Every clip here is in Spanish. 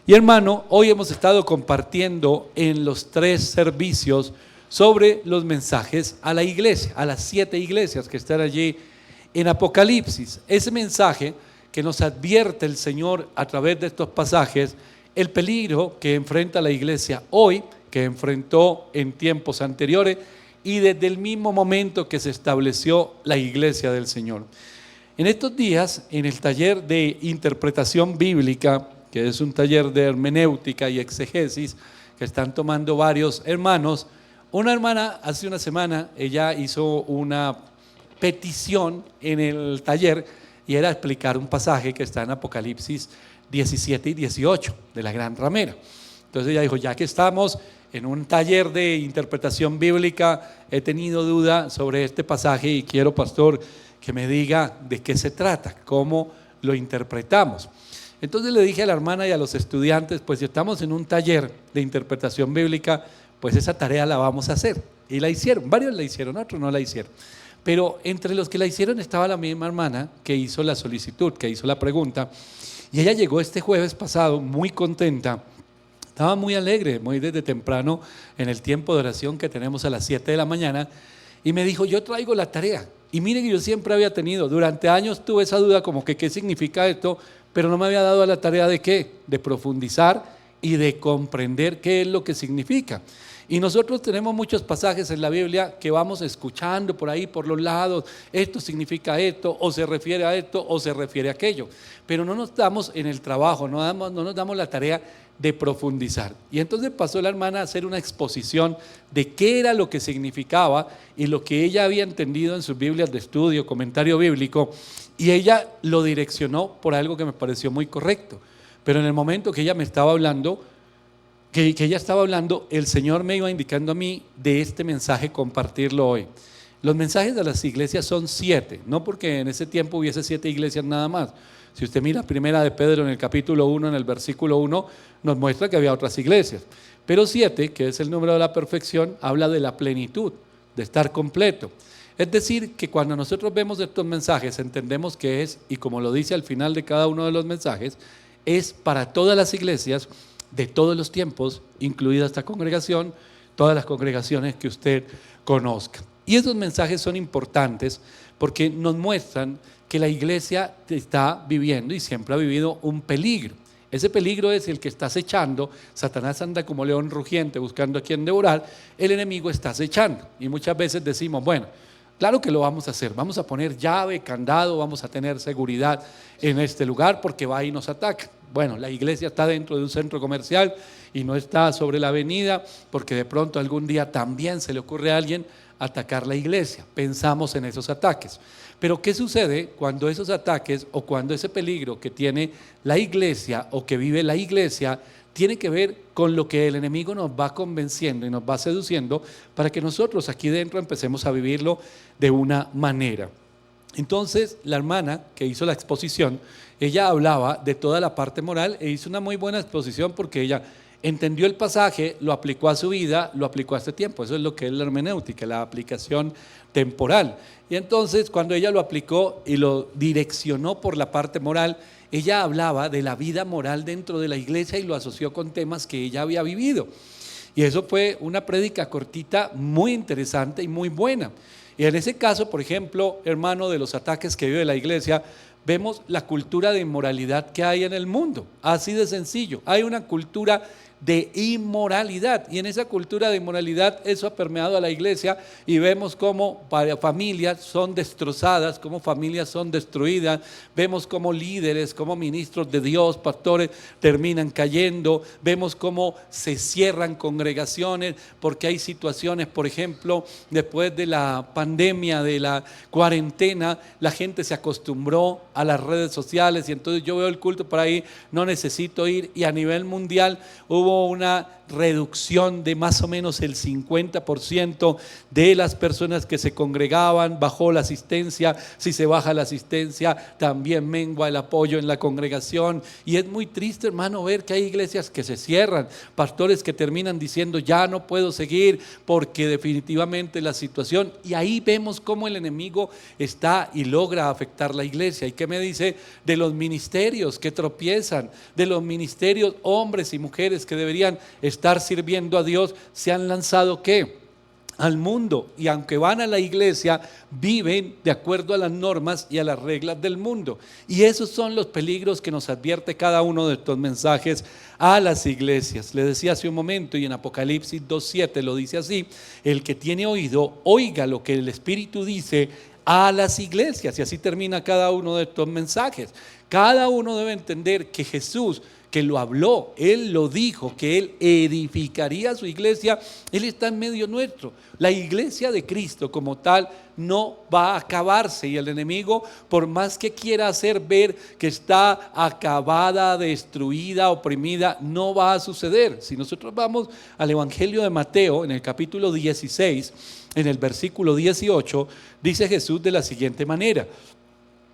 Y hermano, hoy hemos estado compartiendo en los 3 servicios sobre los mensajes a la iglesia, a las 7 iglesias que están allí en Apocalipsis. Ese mensaje que nos advierte el Señor a través de estos pasajes, el peligro que enfrenta la iglesia hoy, que enfrentó en tiempos anteriores y desde el mismo momento que se estableció la iglesia del Señor. En estos días, en el taller de interpretación bíblica, que es un taller de hermenéutica y exegesis que están tomando varios hermanos, una hermana hace una semana, ella hizo una petición en el taller y era explicar un pasaje que está en Apocalipsis 17 y 18 de la Gran Ramera. Entonces ella dijo, ya que estamos en un taller de interpretación bíblica, he tenido duda sobre este pasaje y quiero, pastor, que me diga de qué se trata, cómo lo interpretamos. Entonces le dije a la hermana y a los estudiantes, pues si estamos en un taller de interpretación bíblica, pues esa tarea la vamos a hacer. Y la hicieron, varios la hicieron, otros no la hicieron. Pero entre los que la hicieron estaba la misma hermana que hizo la solicitud, que hizo la pregunta. Y ella llegó este jueves pasado muy contenta, estaba muy alegre, muy desde temprano en el tiempo de oración que tenemos a las 7 de la mañana. Y me dijo, yo traigo la tarea. Y mire que yo siempre había tenido, durante años tuve esa duda como que qué significa esto, pero no me había dado a la tarea de qué, de profundizar y de comprender qué es lo que significa. Y nosotros tenemos muchos pasajes en la Biblia que vamos escuchando por ahí, por los lados, esto significa esto, o se refiere a esto, o se refiere a aquello. Pero no nos damos en el trabajo, no nos damos la tarea de profundizar. Y entonces pasó la hermana a hacer una exposición de qué era lo que significaba y lo que ella había entendido en sus Biblias de estudio, comentario bíblico, y ella lo direccionó por algo que me pareció muy correcto. Pero en el momento que ella me estaba hablando, que ella estaba hablando, el Señor me iba indicando a mí de este mensaje compartirlo hoy. Los mensajes de las iglesias son 7, no porque en ese tiempo hubiese 7 iglesias nada más. Si usted mira Primera de Pedro en el capítulo 1, en el versículo 1, nos muestra que había otras iglesias. Pero 7, que es el número de la perfección, habla de la plenitud, de estar completo. Es decir, que cuando nosotros vemos estos mensajes, entendemos que es, y como lo dice al final de cada uno de los mensajes, es para todas las iglesias de todos los tiempos, incluida esta congregación, todas las congregaciones que usted conozca. Y esos mensajes son importantes porque nos muestran que la iglesia está viviendo y siempre ha vivido un peligro. Ese peligro es el que está acechando. Satanás anda como león rugiente buscando a quien devorar. El enemigo está acechando y muchas veces decimos, bueno, claro que lo vamos a hacer, vamos a poner llave, candado, vamos a tener seguridad en este lugar porque va y nos ataca. Bueno, la iglesia está dentro de un centro comercial y no está sobre la avenida porque de pronto algún día también se le ocurre a alguien atacar la iglesia. Pensamos en esos ataques. Pero ¿qué sucede cuando esos ataques o cuando ese peligro que tiene la iglesia o que vive la iglesia tiene que ver con lo que el enemigo nos va convenciendo y nos va seduciendo para que nosotros aquí dentro empecemos a vivirlo de una manera? Entonces la hermana que hizo la exposición, ella hablaba de toda la parte moral e hizo una muy buena exposición porque ella entendió el pasaje, lo aplicó a su vida, lo aplicó a este tiempo. Eso es lo que es la hermenéutica, la aplicación temporal. Y entonces cuando ella lo aplicó y lo direccionó por la parte moral, ella hablaba de la vida moral dentro de la iglesia y lo asoció con temas que ella había vivido. Y eso fue una prédica cortita muy interesante y muy buena. Y en ese caso, por ejemplo, hermano, de los ataques que vive la iglesia, vemos la cultura de inmoralidad que hay en el mundo. Así de sencillo, hay una cultura de inmoralidad y en esa cultura de inmoralidad eso ha permeado a la iglesia y vemos cómo familias son destrozadas, cómo familias son destruidas, vemos cómo líderes, cómo ministros de Dios, pastores terminan cayendo, vemos cómo se cierran congregaciones porque hay situaciones, por ejemplo, después de la pandemia, de la cuarentena, la gente se acostumbró a las redes sociales y entonces yo veo el culto por ahí, no necesito ir, y a nivel mundial hubo una reducción de más o menos el 50% de las personas que se congregaban, bajó la asistencia. Si se baja la asistencia, también mengua el apoyo en la congregación, y es muy triste, hermano, ver que hay iglesias que se cierran, pastores que terminan diciendo ya no puedo seguir porque definitivamente la situación, y ahí vemos cómo el enemigo está y logra afectar la iglesia. ¿Y qué me dice de los ministerios que tropiezan, de los ministerios, hombres y mujeres que deberían estar sirviendo a Dios, se han lanzado ¿qué? Al mundo, y aunque van a la iglesia, viven de acuerdo a las normas y a las reglas del mundo? Y esos son los peligros que nos advierte cada uno de estos mensajes a las iglesias. Le decía hace un momento, y en Apocalipsis 2:7 lo dice así: el que tiene oído, oiga lo que el Espíritu dice a las iglesias. Y así termina cada uno de estos mensajes. Cada uno debe entender que Jesús, que lo habló, Él lo dijo, que Él edificaría su iglesia, Él está en medio nuestro. La iglesia de Cristo como tal no va a acabarse, y el enemigo, por más que quiera hacer ver que está acabada, destruida, oprimida, no va a suceder. Si nosotros vamos al Evangelio de Mateo, en el capítulo 16, en el versículo 18, dice Jesús de la siguiente manera: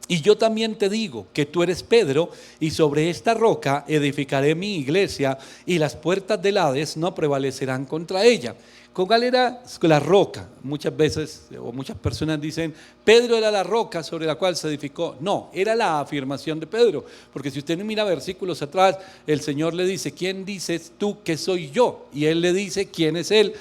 y yo también te digo que tú eres Pedro, y sobre esta roca edificaré mi iglesia, y las puertas del Hades no prevalecerán contra ella. ¿Cuál era la roca? Muchas veces, o muchas personas dicen, Pedro era la roca sobre la cual se edificó. No, era la afirmación de Pedro, porque si usted mira versículos atrás, el Señor le dice: ¿quién dices tú que soy yo? Y él le dice quién es él.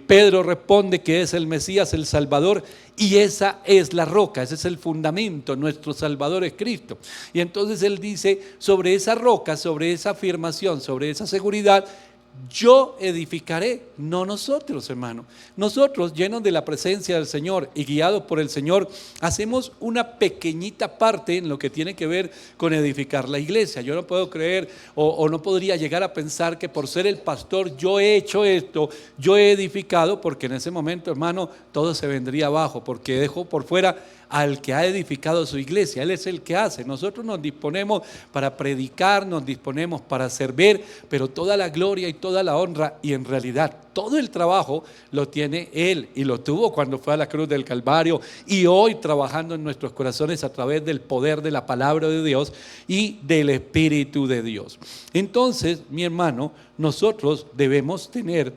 Pedro responde que es el Mesías, el Salvador, y esa es la roca, ese es el fundamento. Nuestro Salvador es Cristo. Y entonces él dice: sobre esa roca, sobre esa afirmación, sobre esa seguridad, yo edificaré. No nosotros, hermano. Nosotros, llenos de la presencia del Señor y guiados por el Señor, hacemos una pequeñita parte en lo que tiene que ver con edificar la iglesia. Yo no puedo creer o no podría llegar a pensar que por ser el pastor yo he hecho esto, yo he edificado, porque en ese momento, hermano, todo se vendría abajo, porque dejo por fuera al que ha edificado su iglesia. Él es el que hace. Nosotros nos disponemos para predicar, nos disponemos para servir, pero toda la gloria y toda la honra, y en realidad todo el trabajo, lo tiene Él, y lo tuvo cuando fue a la cruz del Calvario, y hoy trabajando en nuestros corazones a través del poder de la palabra de Dios y del Espíritu de Dios. Entonces, mi hermano, nosotros debemos tener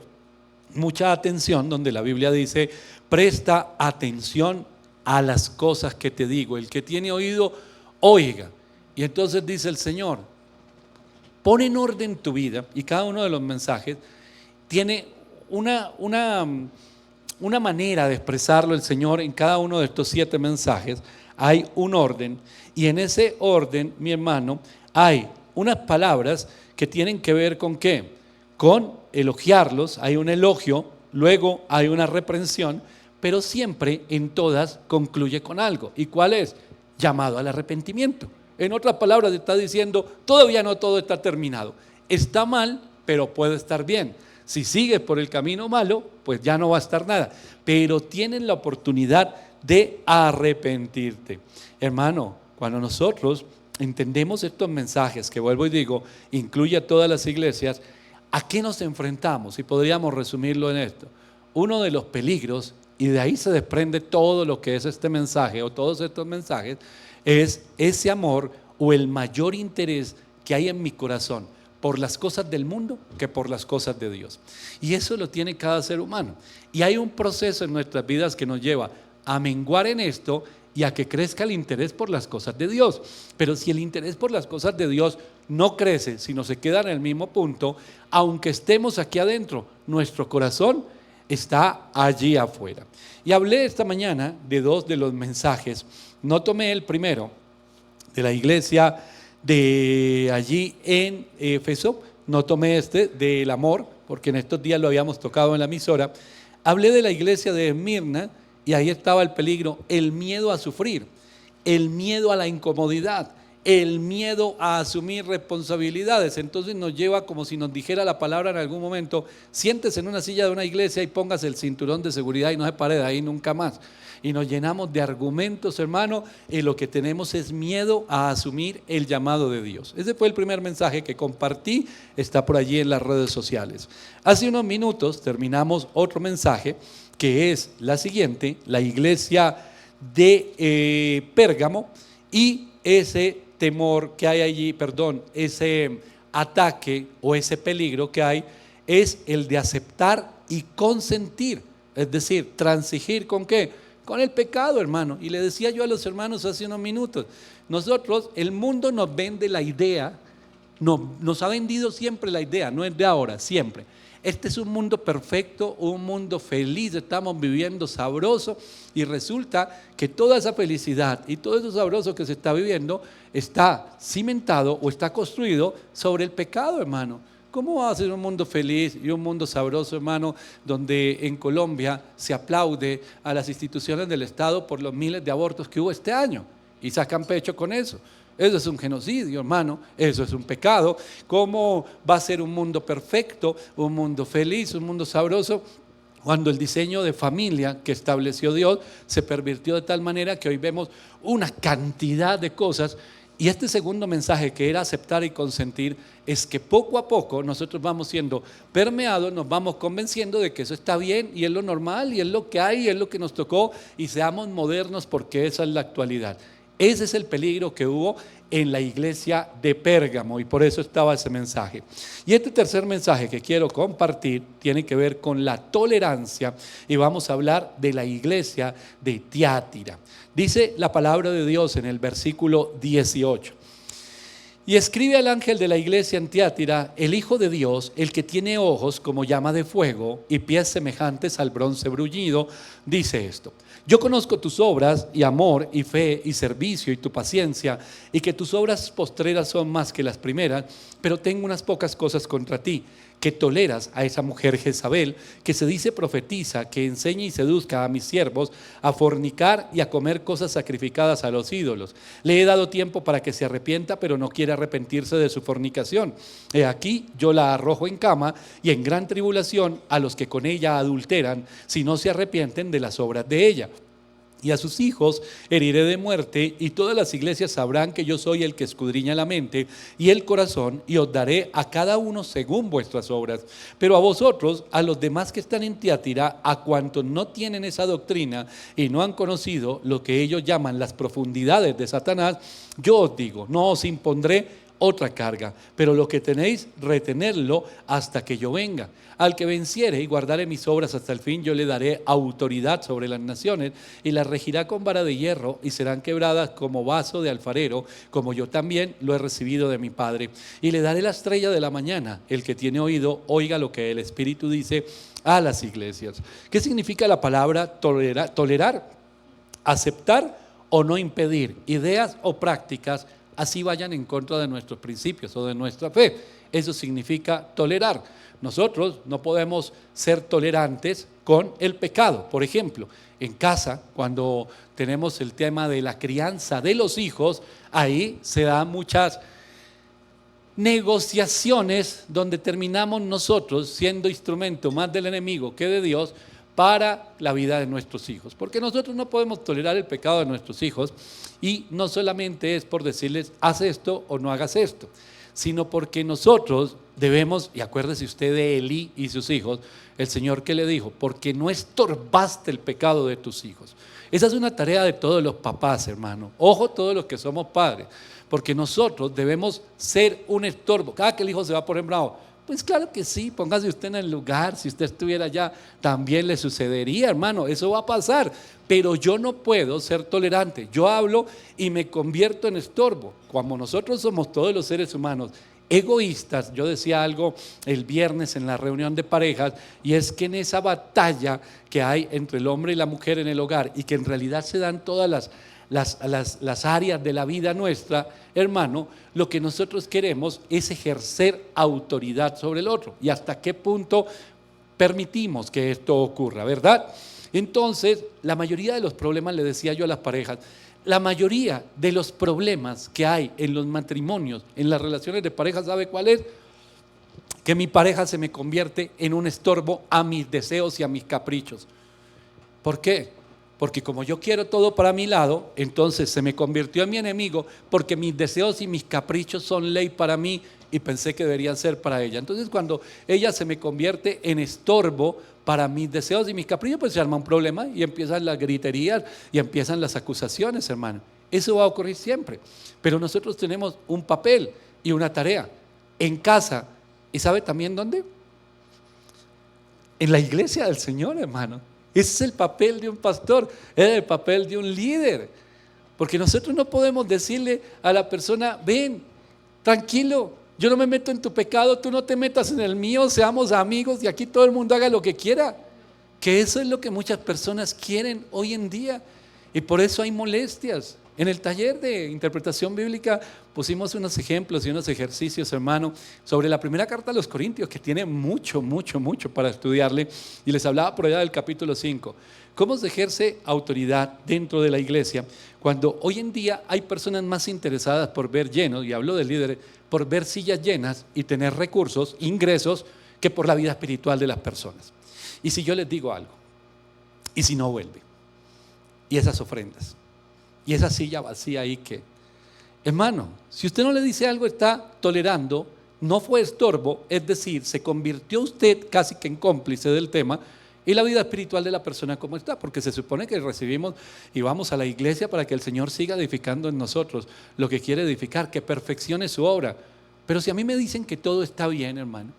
mucha atención, donde la Biblia dice: presta atención a las cosas que te digo. El que tiene oído, oiga. Y entonces dice el Señor: pon en orden tu vida. Y cada uno de los mensajes tiene una manera de expresarlo el Señor. En cada uno de estos 7 mensajes hay un orden, y en ese orden, mi hermano, hay unas palabras que tienen que ver ¿con qué? Con elogiarlos. Hay un elogio, luego hay una reprensión, pero siempre en todas concluye con algo. ¿Y cuál es? Llamado al arrepentimiento. En otras palabras, está diciendo: todavía no todo está terminado. Está mal, pero puede estar bien. Si sigues por el camino malo, pues ya no va a estar nada. Pero tienen la oportunidad de arrepentirte. Hermano, cuando nosotros entendemos estos mensajes, que vuelvo y digo, incluye a todas las iglesias, ¿a qué nos enfrentamos? Y podríamos resumirlo en esto: uno de los peligros, y de ahí se desprende todo lo que es este mensaje, o todos estos mensajes, es ese amor o el mayor interés que hay en mi corazón por las cosas del mundo que por las cosas de Dios. Y eso lo tiene cada ser humano. Y hay un proceso en nuestras vidas que nos lleva a menguar en esto y a que crezca el interés por las cosas de Dios. Pero si el interés por las cosas de Dios no crece, sino se queda en el mismo punto, aunque estemos aquí adentro, nuestro corazón está allí afuera. Y hablé esta mañana de 2 de los mensajes. No tomé el primero, de la iglesia de allí en Éfeso, no tomé este del amor, porque en estos días lo habíamos tocado en la emisora. Hablé de la iglesia de Esmirna, y ahí estaba el peligro: el miedo a sufrir, el miedo a la incomodidad, el miedo a asumir responsabilidades. Entonces nos lleva como si nos dijera la palabra en algún momento: siéntese en una silla de una iglesia y póngase el cinturón de seguridad y no se pare de ahí nunca más. Y nos llenamos de argumentos, hermano, y lo que tenemos es miedo a asumir el llamado de Dios. Ese fue el primer mensaje que compartí, está por allí en las redes sociales. Hace unos minutos terminamos otro mensaje que es la siguiente: la iglesia de Pérgamo, y ese temor que hay allí, ese ataque o ese peligro que hay es el de aceptar y consentir, es decir, transigir ¿con qué? Con el pecado, hermano. Y le decía yo a los hermanos hace unos minutos, nosotros, el mundo nos vende la idea, nos ha vendido siempre la idea, no es de ahora, siempre. Este es un mundo perfecto, un mundo feliz, estamos viviendo sabroso, y resulta que toda esa felicidad y todo eso sabroso que se está viviendo está cimentado o está construido sobre el pecado, hermano. ¿Cómo va a ser un mundo feliz y un mundo sabroso, hermano, donde en Colombia se aplaude a las instituciones del Estado por los miles de abortos que hubo este año y sacan pecho con eso? Eso es un genocidio, hermano, eso es un pecado. ¿Cómo va a ser un mundo perfecto, un mundo feliz, un mundo sabroso, cuando el diseño de familia que estableció Dios se pervirtió de tal manera que hoy vemos una cantidad de cosas? Y este segundo mensaje, que era aceptar y consentir, es que poco a poco nosotros vamos siendo permeados, nos vamos convenciendo de que eso está bien y es lo normal y es lo que hay y es lo que nos tocó, y seamos modernos porque esa es la actualidad. Ese es el peligro que hubo en la iglesia de Pérgamo, y por eso estaba ese mensaje. Y este tercer mensaje que quiero compartir tiene que ver con la tolerancia, y vamos a hablar de la iglesia de Tiatira. Dice la palabra de Dios en el versículo 18: y escribe al ángel de la iglesia en Tiatira, el Hijo de Dios, el que tiene ojos como llama de fuego y pies semejantes al bronce bruñido, dice esto: yo conozco tus obras y amor y fe y servicio y tu paciencia, y que tus obras postreras son más que las primeras, pero tengo unas pocas cosas contra ti, que toleras a esa mujer Jezabel, que se dice profetiza, que enseña y seduzca a mis siervos a fornicar y a comer cosas sacrificadas a los ídolos. Le he dado tiempo para que se arrepienta, pero no quiere arrepentirse de su fornicación. He aquí, yo la arrojo en cama y en gran tribulación a los que con ella adulteran, si no se arrepienten de las obras de ella. Y a sus hijos heriré de muerte, y todas las iglesias sabrán que yo soy el que escudriña la mente y el corazón, y os daré a cada uno según vuestras obras. Pero a vosotros, a los demás que están en Tiatira, a cuantos no tienen esa doctrina y no han conocido lo que ellos llaman las profundidades de Satanás, yo os digo, no os impondré otra carga, pero lo que tenéis, retenerlo hasta que yo venga. Al que venciere y guardare mis obras hasta el fin, yo le daré autoridad sobre las naciones, y las regirá con vara de hierro, y serán quebradas como vaso de alfarero, como yo también lo he recibido de mi Padre. Y le daré la estrella de la mañana. El que tiene oído, oiga lo que el Espíritu dice a las iglesias. ¿Qué significa la palabra tolerar? Tolerar, aceptar o no impedir ideas o prácticas así vayan en contra de nuestros principios o de nuestra fe. Eso significa tolerar. Nosotros no podemos ser tolerantes con el pecado. Por ejemplo, en casa, cuando tenemos el tema de la crianza de los hijos, ahí se dan muchas negociaciones donde terminamos nosotros siendo instrumento más del enemigo que de Dios para la vida de nuestros hijos, porque nosotros no podemos tolerar el pecado de nuestros hijos, y no solamente es por decirles haz esto o no hagas esto, sino porque nosotros debemos, y acuérdese usted de Elí y sus hijos, el Señor que le dijo, porque no estorbaste el pecado de tus hijos. Esa es una tarea de todos los papás, hermano. Ojo, todos los que somos padres, porque nosotros debemos ser un estorbo. Cada que el hijo se va a poner bravo, pues claro que sí, póngase usted en el lugar, si usted estuviera allá, también le sucedería, hermano, eso va a pasar, pero yo no puedo ser tolerante. Yo hablo y me convierto en estorbo. Como nosotros somos todos los seres humanos egoístas, yo decía algo el viernes en la reunión de parejas, y es que en esa batalla que hay entre el hombre y la mujer en el hogar, y que en realidad se dan todas las áreas de la vida nuestra, hermano, lo que nosotros queremos es ejercer autoridad sobre el otro. ¿Y hasta qué punto permitimos que esto ocurra, verdad? Entonces, la mayoría de los problemas, le decía yo a las parejas, La mayoría de los problemas que hay en los matrimonios, en las relaciones de pareja, ¿sabe cuál es? Que mi pareja se me convierte en un estorbo a mis deseos y a mis caprichos. ¿Por qué? Porque como yo quiero todo para mi lado, entonces se me convirtió en mi enemigo, porque mis deseos y mis caprichos son ley para mí y pensé que deberían ser para ella. Entonces cuando ella se me convierte en estorbo para mis deseos y mis caprichos, pues se arma un problema y empiezan las griterías y empiezan las acusaciones, hermano. Eso va a ocurrir siempre. Pero nosotros tenemos un papel y una tarea en casa. ¿Y sabe también dónde? En la iglesia del Señor, hermano. Ese es el papel de un pastor, es el papel de un líder. Porque nosotros no podemos decirle a la persona, ven, tranquilo, yo no me meto en tu pecado, tú no te metas en el mío, seamos amigos y aquí todo el mundo haga lo que quiera. Que eso es lo que muchas personas quieren hoy en día y por eso hay molestias. En el taller de interpretación bíblica pusimos unos ejemplos y unos ejercicios, hermano, sobre la primera carta a los Corintios, que tiene mucho para estudiarle, y les hablaba por allá del capítulo 5. ¿Cómo se ejerce autoridad dentro de la iglesia cuando hoy en día hay personas más interesadas por ver llenos, y hablo de líderes, por ver sillas llenas y tener recursos, ingresos, que por la vida espiritual de las personas? Y si yo les digo algo, y si no vuelve, y esas ofrendas, y esa silla vacía ahí que, hermano, si usted no le dice algo, está tolerando, no fue estorbo, es decir, se convirtió usted casi que en cómplice del tema y la vida espiritual de la persona como está, porque se supone que recibimos y vamos a la iglesia para que el Señor siga edificando en nosotros lo que quiere edificar, que perfeccione su obra. Pero si a mí me dicen que todo está bien, hermano,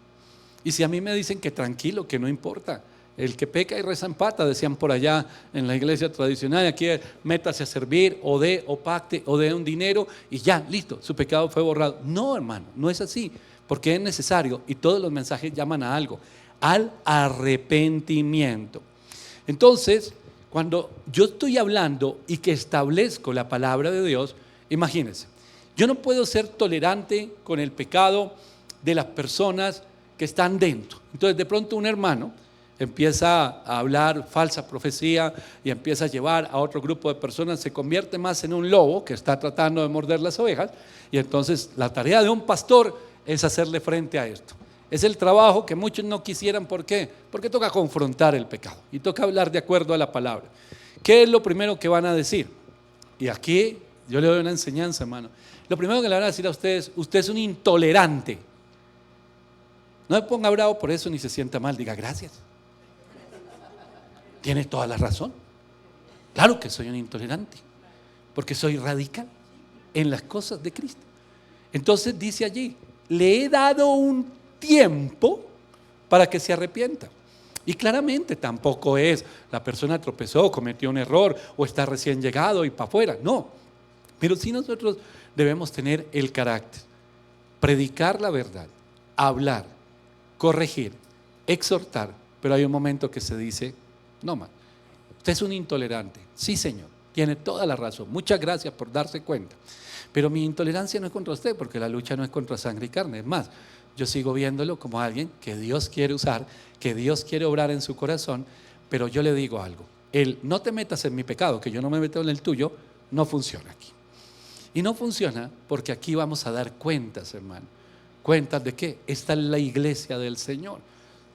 y si a mí me dicen que tranquilo, que no importa, el que peca y reza empata, decían por allá en la iglesia tradicional, aquí métase a servir o dé o pacte o dé un dinero y ya, listo, su pecado fue borrado. No, hermano, no es así, porque es necesario y todos los mensajes llaman a algo, al arrepentimiento. Entonces, cuando yo estoy hablando y que establezco la palabra de Dios, imagínense, yo no puedo ser tolerante con el pecado de las personas que están dentro. Entonces, de pronto un hermano empieza a hablar falsa profecía y empieza a llevar a otro grupo de personas, se convierte más en un lobo que está tratando de morder las ovejas, y entonces la tarea de un pastor es hacerle frente a esto. Es el trabajo que muchos no quisieran. ¿Por qué? Porque toca confrontar el pecado y toca hablar de acuerdo a la palabra. ¿Qué es lo primero que van a decir? Y aquí yo le doy una enseñanza, hermano. Lo primero que le van a decir a ustedes, usted es un intolerante. No me ponga bravo por eso ni se sienta mal, diga gracias. Tiene toda la razón. Claro que soy un intolerante, porque soy radical en las cosas de Cristo. Entonces dice allí, le he dado un tiempo para que se arrepienta. Y claramente tampoco es la persona tropezó, cometió un error o está recién llegado y para afuera. No, pero sí nosotros debemos tener el carácter, predicar la verdad, hablar, corregir, exhortar. Pero hay un momento que se dice, no más, usted es un intolerante. Sí, señor, tiene toda la razón. Muchas gracias por darse cuenta. Pero mi intolerancia no es contra usted, porque la lucha no es contra sangre y carne. Es más, yo sigo viéndolo como alguien que Dios quiere usar, que Dios quiere obrar en su corazón, pero yo le digo algo. El no te metas en mi pecado, que yo no me meto en el tuyo, no funciona aquí. Y no funciona porque aquí vamos a dar cuentas, hermano. ¿Cuentas de qué? Esta es la iglesia del Señor.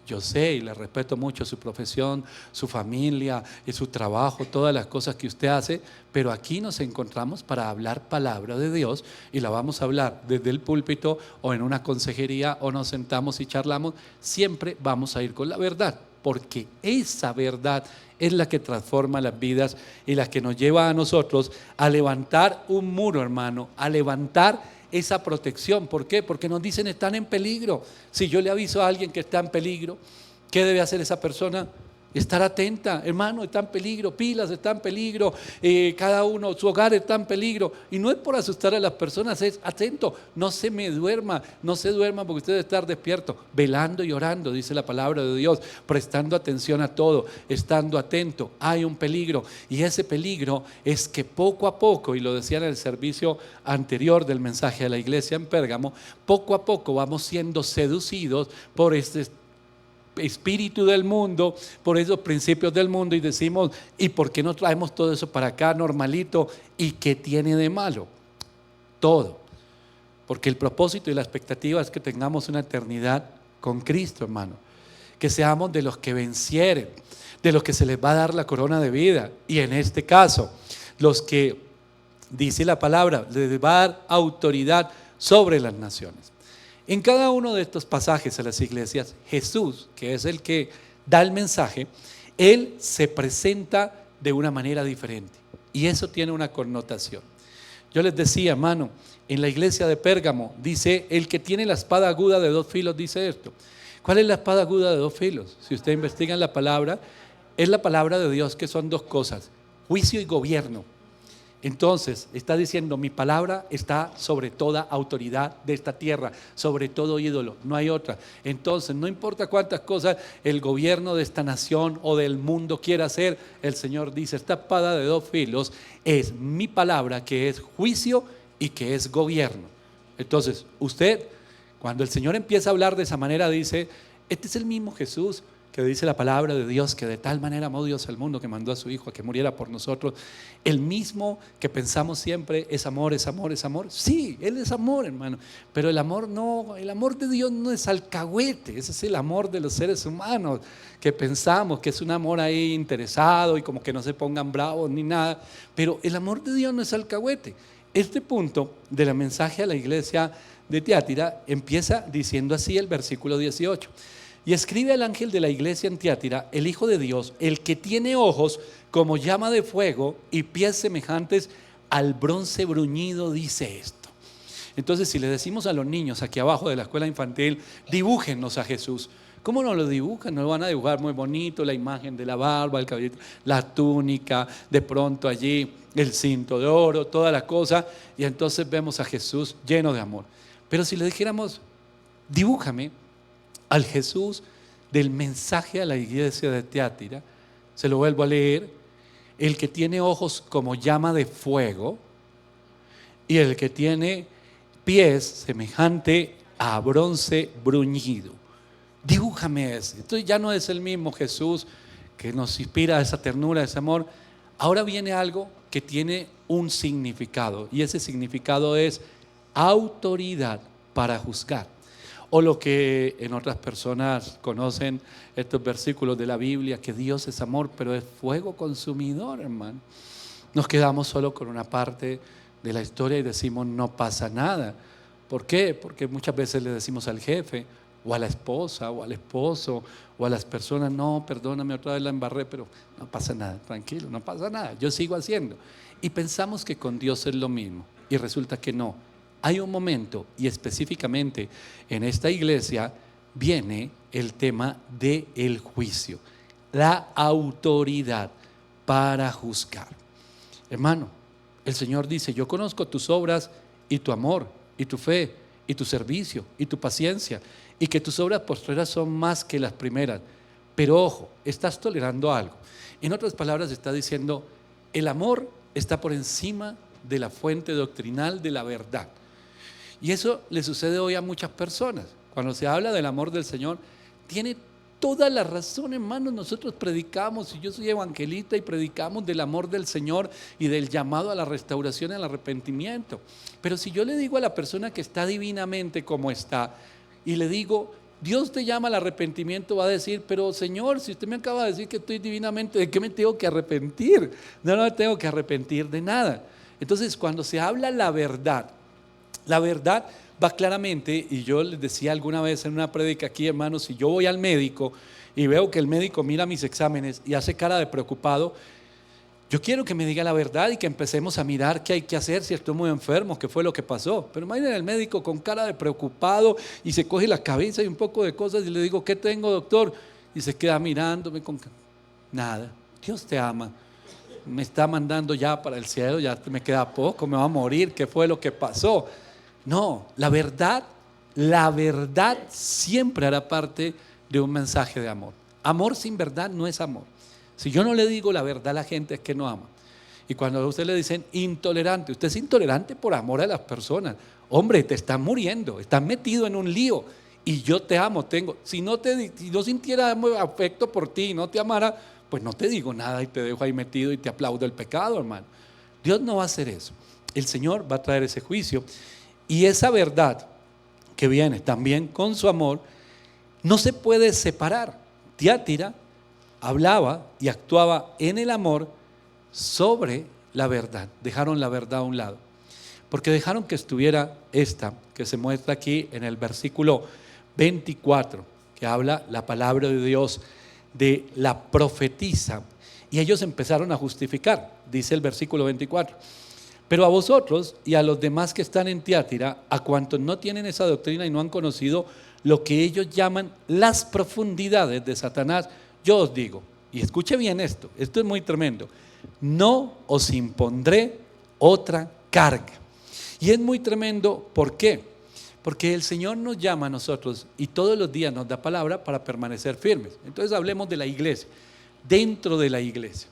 Yo sé y le respeto mucho su profesión, su familia y su trabajo, todas las cosas que usted hace, pero aquí nos encontramos para hablar palabra de Dios y la vamos a hablar desde el púlpito o en una consejería o nos sentamos y charlamos. Siempre vamos a ir con la verdad, porque esa verdad es la que transforma las vidas y la que nos lleva a nosotros a levantar un muro, hermano, a levantar esa protección. ¿Por qué? Porque nos dicen están en peligro. Si yo le aviso a alguien que está en peligro, ¿qué debe hacer esa persona? Estar atenta, hermano, está en peligro, pilas, está en peligro, cada uno, su hogar está en peligro. Y no es por asustar a las personas, es atento, no se me duerma, no se duerma porque usted debe estar despierto, velando y orando, dice la palabra de Dios, prestando atención a todo, estando atento. Hay un peligro y ese peligro es que poco a poco, y lo decía en el servicio anterior del mensaje a la iglesia en Pérgamo, poco a poco vamos siendo seducidos por espíritu del mundo, por esos principios del mundo y decimos, ¿y por qué no traemos todo eso para acá normalito? ¿Y qué tiene de malo? Todo. Porque el propósito y la expectativa es que tengamos una eternidad con Cristo, hermano. Que seamos de los que vencieren, de los que se les va a dar la corona de vida. Y en este caso, los que, dice la palabra, les va a dar autoridad sobre las naciones. En cada uno de estos pasajes a las iglesias, Jesús, que es el que da el mensaje, Él se presenta de una manera diferente. Y eso tiene una connotación. Yo les decía, hermano, en la iglesia de Pérgamo, dice, el que tiene la espada aguda de 2 filos dice esto. ¿Cuál es la espada aguda de 2 filos? Si usted investiga en la palabra, es la palabra de Dios, que son 2 cosas, juicio y gobierno. Entonces, está diciendo, mi palabra está sobre toda autoridad de esta tierra, sobre todo ídolo, no hay otra. Entonces, no importa cuántas cosas el gobierno de esta nación o del mundo quiera hacer, el Señor dice, esta espada de 2 filos es mi palabra, que es juicio y que es gobierno. Entonces, usted, cuando el Señor empieza a hablar de esa manera, dice, este es el mismo Jesús que dice la palabra de Dios, que de tal manera amó Dios al mundo que mandó a su Hijo a que muriera por nosotros. El mismo que pensamos siempre es amor, es amor, es amor. Sí, Él es amor, hermano, pero el amor no, el amor de Dios no es alcahuete. Ese es el amor de los seres humanos, que pensamos que es un amor ahí interesado y como que no se pongan bravos ni nada, pero el amor de Dios no es alcahuete. Este punto del mensaje a la iglesia de Tiatira empieza diciendo así el versículo 18. Y escribe al ángel de la iglesia en Tiatira, el Hijo de Dios, el que tiene ojos como llama de fuego y pies semejantes al bronce bruñido, dice esto. Entonces, si le decimos a los niños aquí abajo de la escuela infantil, dibújennos a Jesús, ¿cómo nos lo dibujan? Nos lo van a dibujar muy bonito, la imagen de la barba, el cabello, la túnica, de pronto allí el cinto de oro, toda la cosa, y entonces vemos a Jesús lleno de amor. Pero si le dijéramos, dibújame al Jesús del mensaje a la iglesia de Tiatira, se lo vuelvo a leer, el que tiene ojos como llama de fuego y el que tiene pies semejante a bronce bruñido. Dibújame ese. Entonces ya no es el mismo Jesús que nos inspira esa ternura, ese amor. Ahora viene algo que tiene un significado, y ese significado es autoridad para juzgar. O lo que en otras personas conocen estos versículos de la Biblia, que Dios es amor, pero es fuego consumidor, hermano. Nos quedamos solo con una parte de la historia y decimos, no pasa nada. ¿Por qué? Porque muchas veces le decimos al jefe, o a la esposa, o al esposo, o a las personas, no, perdóname, otra vez la embarré, pero no pasa nada, tranquilo, no pasa nada, yo sigo haciendo. Y pensamos que con Dios es lo mismo, y resulta que no. Hay un momento, y específicamente en esta iglesia viene el tema del juicio, la autoridad para juzgar. Hermano, el Señor dice, yo conozco tus obras y tu amor y tu fe y tu servicio y tu paciencia, y que tus obras postreras son más que las primeras. Pero ojo, estás tolerando algo. En otras palabras está diciendo, el amor está por encima de la fuente doctrinal de la verdad. Y eso le sucede hoy a muchas personas. Cuando se habla del amor del Señor, tiene toda la razón, hermanos. Nosotros predicamos, y yo soy evangelista, y predicamos del amor del Señor y del llamado a la restauración y al arrepentimiento. Pero si yo le digo a la persona que está divinamente como está, y le digo, Dios te llama al arrepentimiento, va a decir, pero Señor, si usted me acaba de decir que estoy divinamente, ¿de qué me tengo que arrepentir? No me tengo que arrepentir de nada. Entonces, cuando se habla la verdad va claramente, y yo les decía alguna vez en una prédica aquí, hermanos, si yo voy al médico y veo que el médico mira mis exámenes y hace cara de preocupado, yo quiero que me diga la verdad y que empecemos a mirar qué hay que hacer si estoy muy enfermo, qué fue lo que pasó. Pero imaginen el médico con cara de preocupado y se coge la cabeza y un poco de cosas y le digo, ¿qué tengo, doctor? Y se queda mirándome con nada. Dios te ama. Me está mandando ya para el cielo, ya me queda poco, me va a morir, ¿qué fue lo que pasó? No, la verdad siempre hará parte de un mensaje de amor. Amor sin verdad no es amor. Si yo no le digo la verdad a la gente, es que no ama. Y cuando a usted le dicen intolerante, usted es intolerante por amor a las personas. Hombre, te estás muriendo, estás metido en un lío y yo te amo, si no sintiera afecto por ti y no te amara, pues no te digo nada y te dejo ahí metido y te aplaudo el pecado, hermano. Dios no va a hacer eso. El Señor va a traer ese juicio, y esa verdad que viene también con su amor no se puede separar. Tiátira hablaba y actuaba en el amor sobre la verdad. Dejaron la verdad a un lado, porque dejaron que estuviera esta que se muestra aquí en el versículo 24, que habla la palabra de Dios de la profetisa, y ellos empezaron a justificar. Dice el versículo 24: pero a vosotros y a los demás que están en Tiátira, a cuantos no tienen esa doctrina y no han conocido lo que ellos llaman las profundidades de Satanás, yo os digo, y escuche bien esto es muy tremendo: no os impondré otra carga. Y es muy tremendo, ¿por qué? Porque el Señor nos llama a nosotros y todos los días nos da palabra para permanecer firmes. Entonces hablemos de la iglesia, dentro de la iglesia.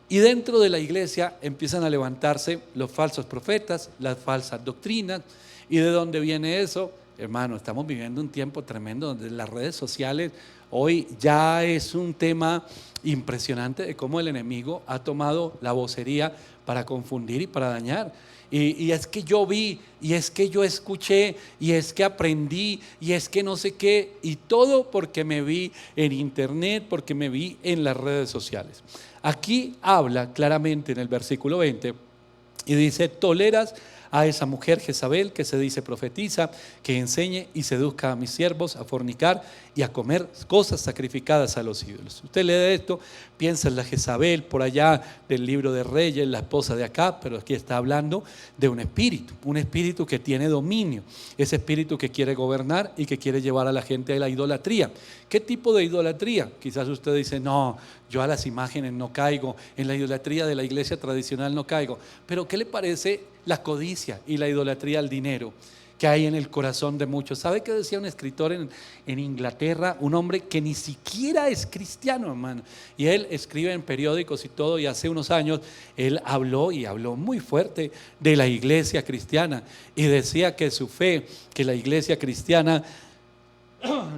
Y dentro de la iglesia empiezan a levantarse los falsos profetas, las falsas doctrinas. ¿Y de dónde viene eso? Hermano, estamos viviendo un tiempo tremendo donde las redes sociales hoy ya es un tema impresionante de cómo el enemigo ha tomado la vocería para confundir y para dañar. Y es que yo vi, y es que yo escuché, y es que aprendí, y es que no sé qué, y todo porque me vi en internet, porque me vi en las redes sociales. Aquí habla claramente en el versículo 20 y dice: toleras a esa mujer Jezabel, que se dice profetiza, que enseñe y seduzca a mis siervos a fornicar y a comer cosas sacrificadas a los ídolos. Usted lee esto, piensa en la Jezabel por allá del libro de Reyes, la esposa de Acab, pero aquí está hablando de un espíritu que tiene dominio, ese espíritu que quiere gobernar y que quiere llevar a la gente a la idolatría. ¿Qué tipo de idolatría? Quizás usted dice: no, yo a las imágenes no caigo, en la idolatría de la iglesia tradicional no caigo. Pero ¿qué le parece la codicia y la idolatría al dinero que hay en el corazón de muchos? ¿Sabe qué decía un escritor en Inglaterra? Un hombre que ni siquiera es cristiano, hermano, y él escribe en periódicos y todo, y hace unos años él habló muy fuerte de la iglesia cristiana, y decía que su fe, que la iglesia cristiana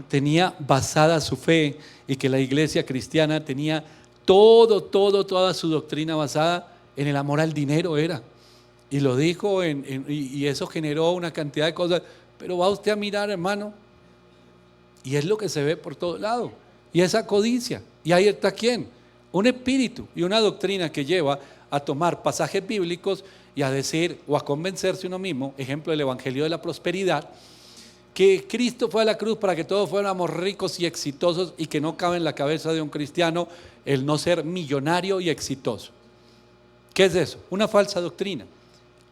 tenía basada su fe, y que la iglesia cristiana tenía toda su doctrina basada en el amor al dinero era. Y lo dijo y eso generó una cantidad de cosas. Pero va usted a mirar, hermano, y es lo que se ve por todo lado. Y esa codicia. Y ahí está ¿quién? Un espíritu y una doctrina que lleva a tomar pasajes bíblicos y a decir o a convencerse uno mismo, ejemplo el evangelio de la prosperidad, que Cristo fue a la cruz para que todos fuéramos ricos y exitosos, y que no cabe en la cabeza de un cristiano el no ser millonario y exitoso. ¿Qué es eso? Una falsa doctrina.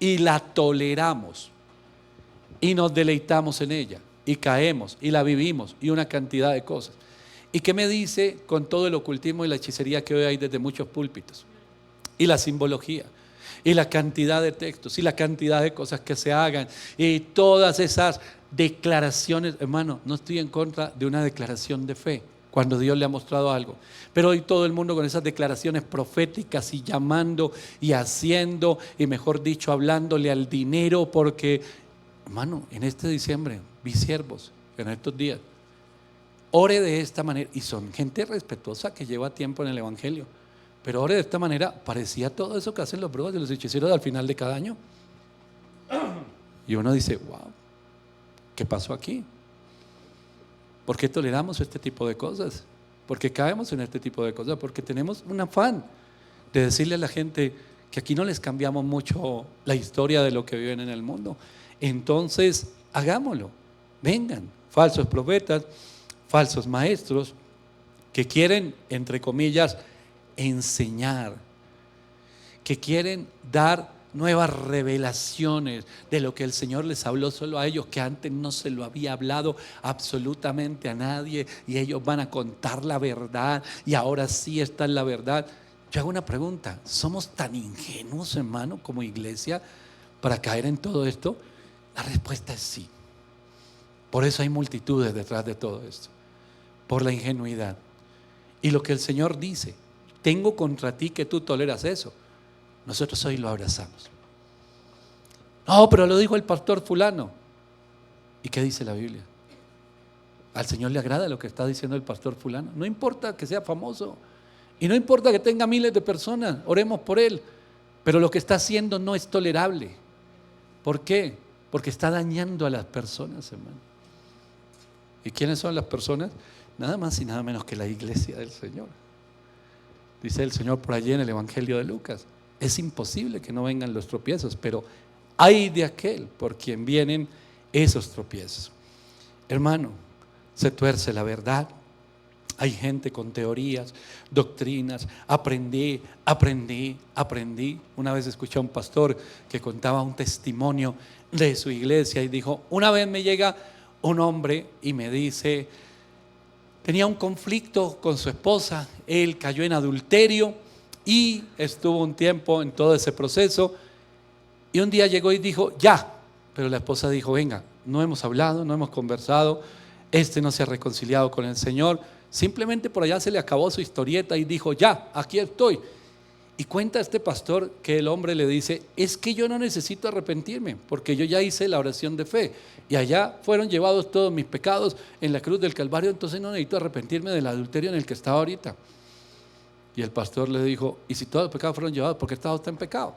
Y la toleramos y nos deleitamos en ella y caemos y la vivimos y una cantidad de cosas. ¿Y qué me dice con todo el ocultismo y la hechicería que hoy hay desde muchos púlpitos? Y la simbología y la cantidad de textos y la cantidad de cosas que se hagan y todas esas declaraciones. Hermano, no estoy en contra de una declaración de fe cuando Dios le ha mostrado algo, pero hoy todo el mundo con esas declaraciones proféticas y llamando y haciendo, y mejor dicho hablándole al dinero, porque hermano, en este diciembre vi siervos en estos días, ore de esta manera, y son gente respetuosa que lleva tiempo en el evangelio, pero ore de esta manera. Parecía todo eso que hacen los brujos y los hechiceros al final de cada año, y uno dice: wow, ¿qué pasó aquí? ¿Por qué toleramos este tipo de cosas? ¿Por qué caemos en este tipo de cosas? Porque tenemos un afán de decirle a la gente que aquí no les cambiamos mucho la historia de lo que viven en el mundo. Entonces, hagámoslo. Vengan falsos profetas, falsos maestros que quieren, entre comillas, enseñar, que quieren dar nuevas revelaciones de lo que el Señor les habló solo a ellos, que antes no se lo había hablado absolutamente a nadie, y ellos van a contar la verdad y ahora sí está en la verdad. Yo hago una pregunta: ¿somos tan ingenuos, hermano, como iglesia para caer en todo esto? La respuesta es sí. Por eso hay multitudes detrás de todo esto, por la ingenuidad. Y lo que el Señor dice: tengo contra ti que tú toleras eso. Nosotros hoy lo abrazamos. No, pero lo dijo el pastor fulano. ¿Y qué dice la Biblia? Al Señor le agrada lo que está diciendo el pastor fulano. No importa que sea famoso y no importa que tenga miles de personas, oremos por él. Pero lo que está haciendo no es tolerable. ¿Por qué? Porque está dañando a las personas, hermano. ¿Y quiénes son las personas? Nada más y nada menos que la iglesia del Señor. Dice el Señor por allí en el Evangelio de Lucas: es imposible que no vengan los tropiezos, pero ay de aquel por quien vienen esos tropiezos. Hermano, se tuerce la verdad. Hay gente con teorías, doctrinas. Aprendí. Una vez escuché a un pastor que contaba un testimonio de su iglesia y dijo: una vez me llega un hombre y me dice, tenía un conflicto con su esposa, él cayó en adulterio y estuvo un tiempo en todo ese proceso, y un día llegó y dijo ya, pero la esposa dijo: venga, no hemos hablado, no hemos conversado, no se ha reconciliado con el Señor, simplemente por allá se le acabó su historieta y dijo: ya, aquí estoy. Y cuenta este pastor que el hombre le dice: es que yo no necesito arrepentirme, porque yo ya hice la oración de fe y allá fueron llevados todos mis pecados en la cruz del Calvario, entonces no necesito arrepentirme del adulterio en el que estaba ahorita. Y el pastor le dijo: y si todos los pecados fueron llevados, ¿por qué estaba usted en pecado?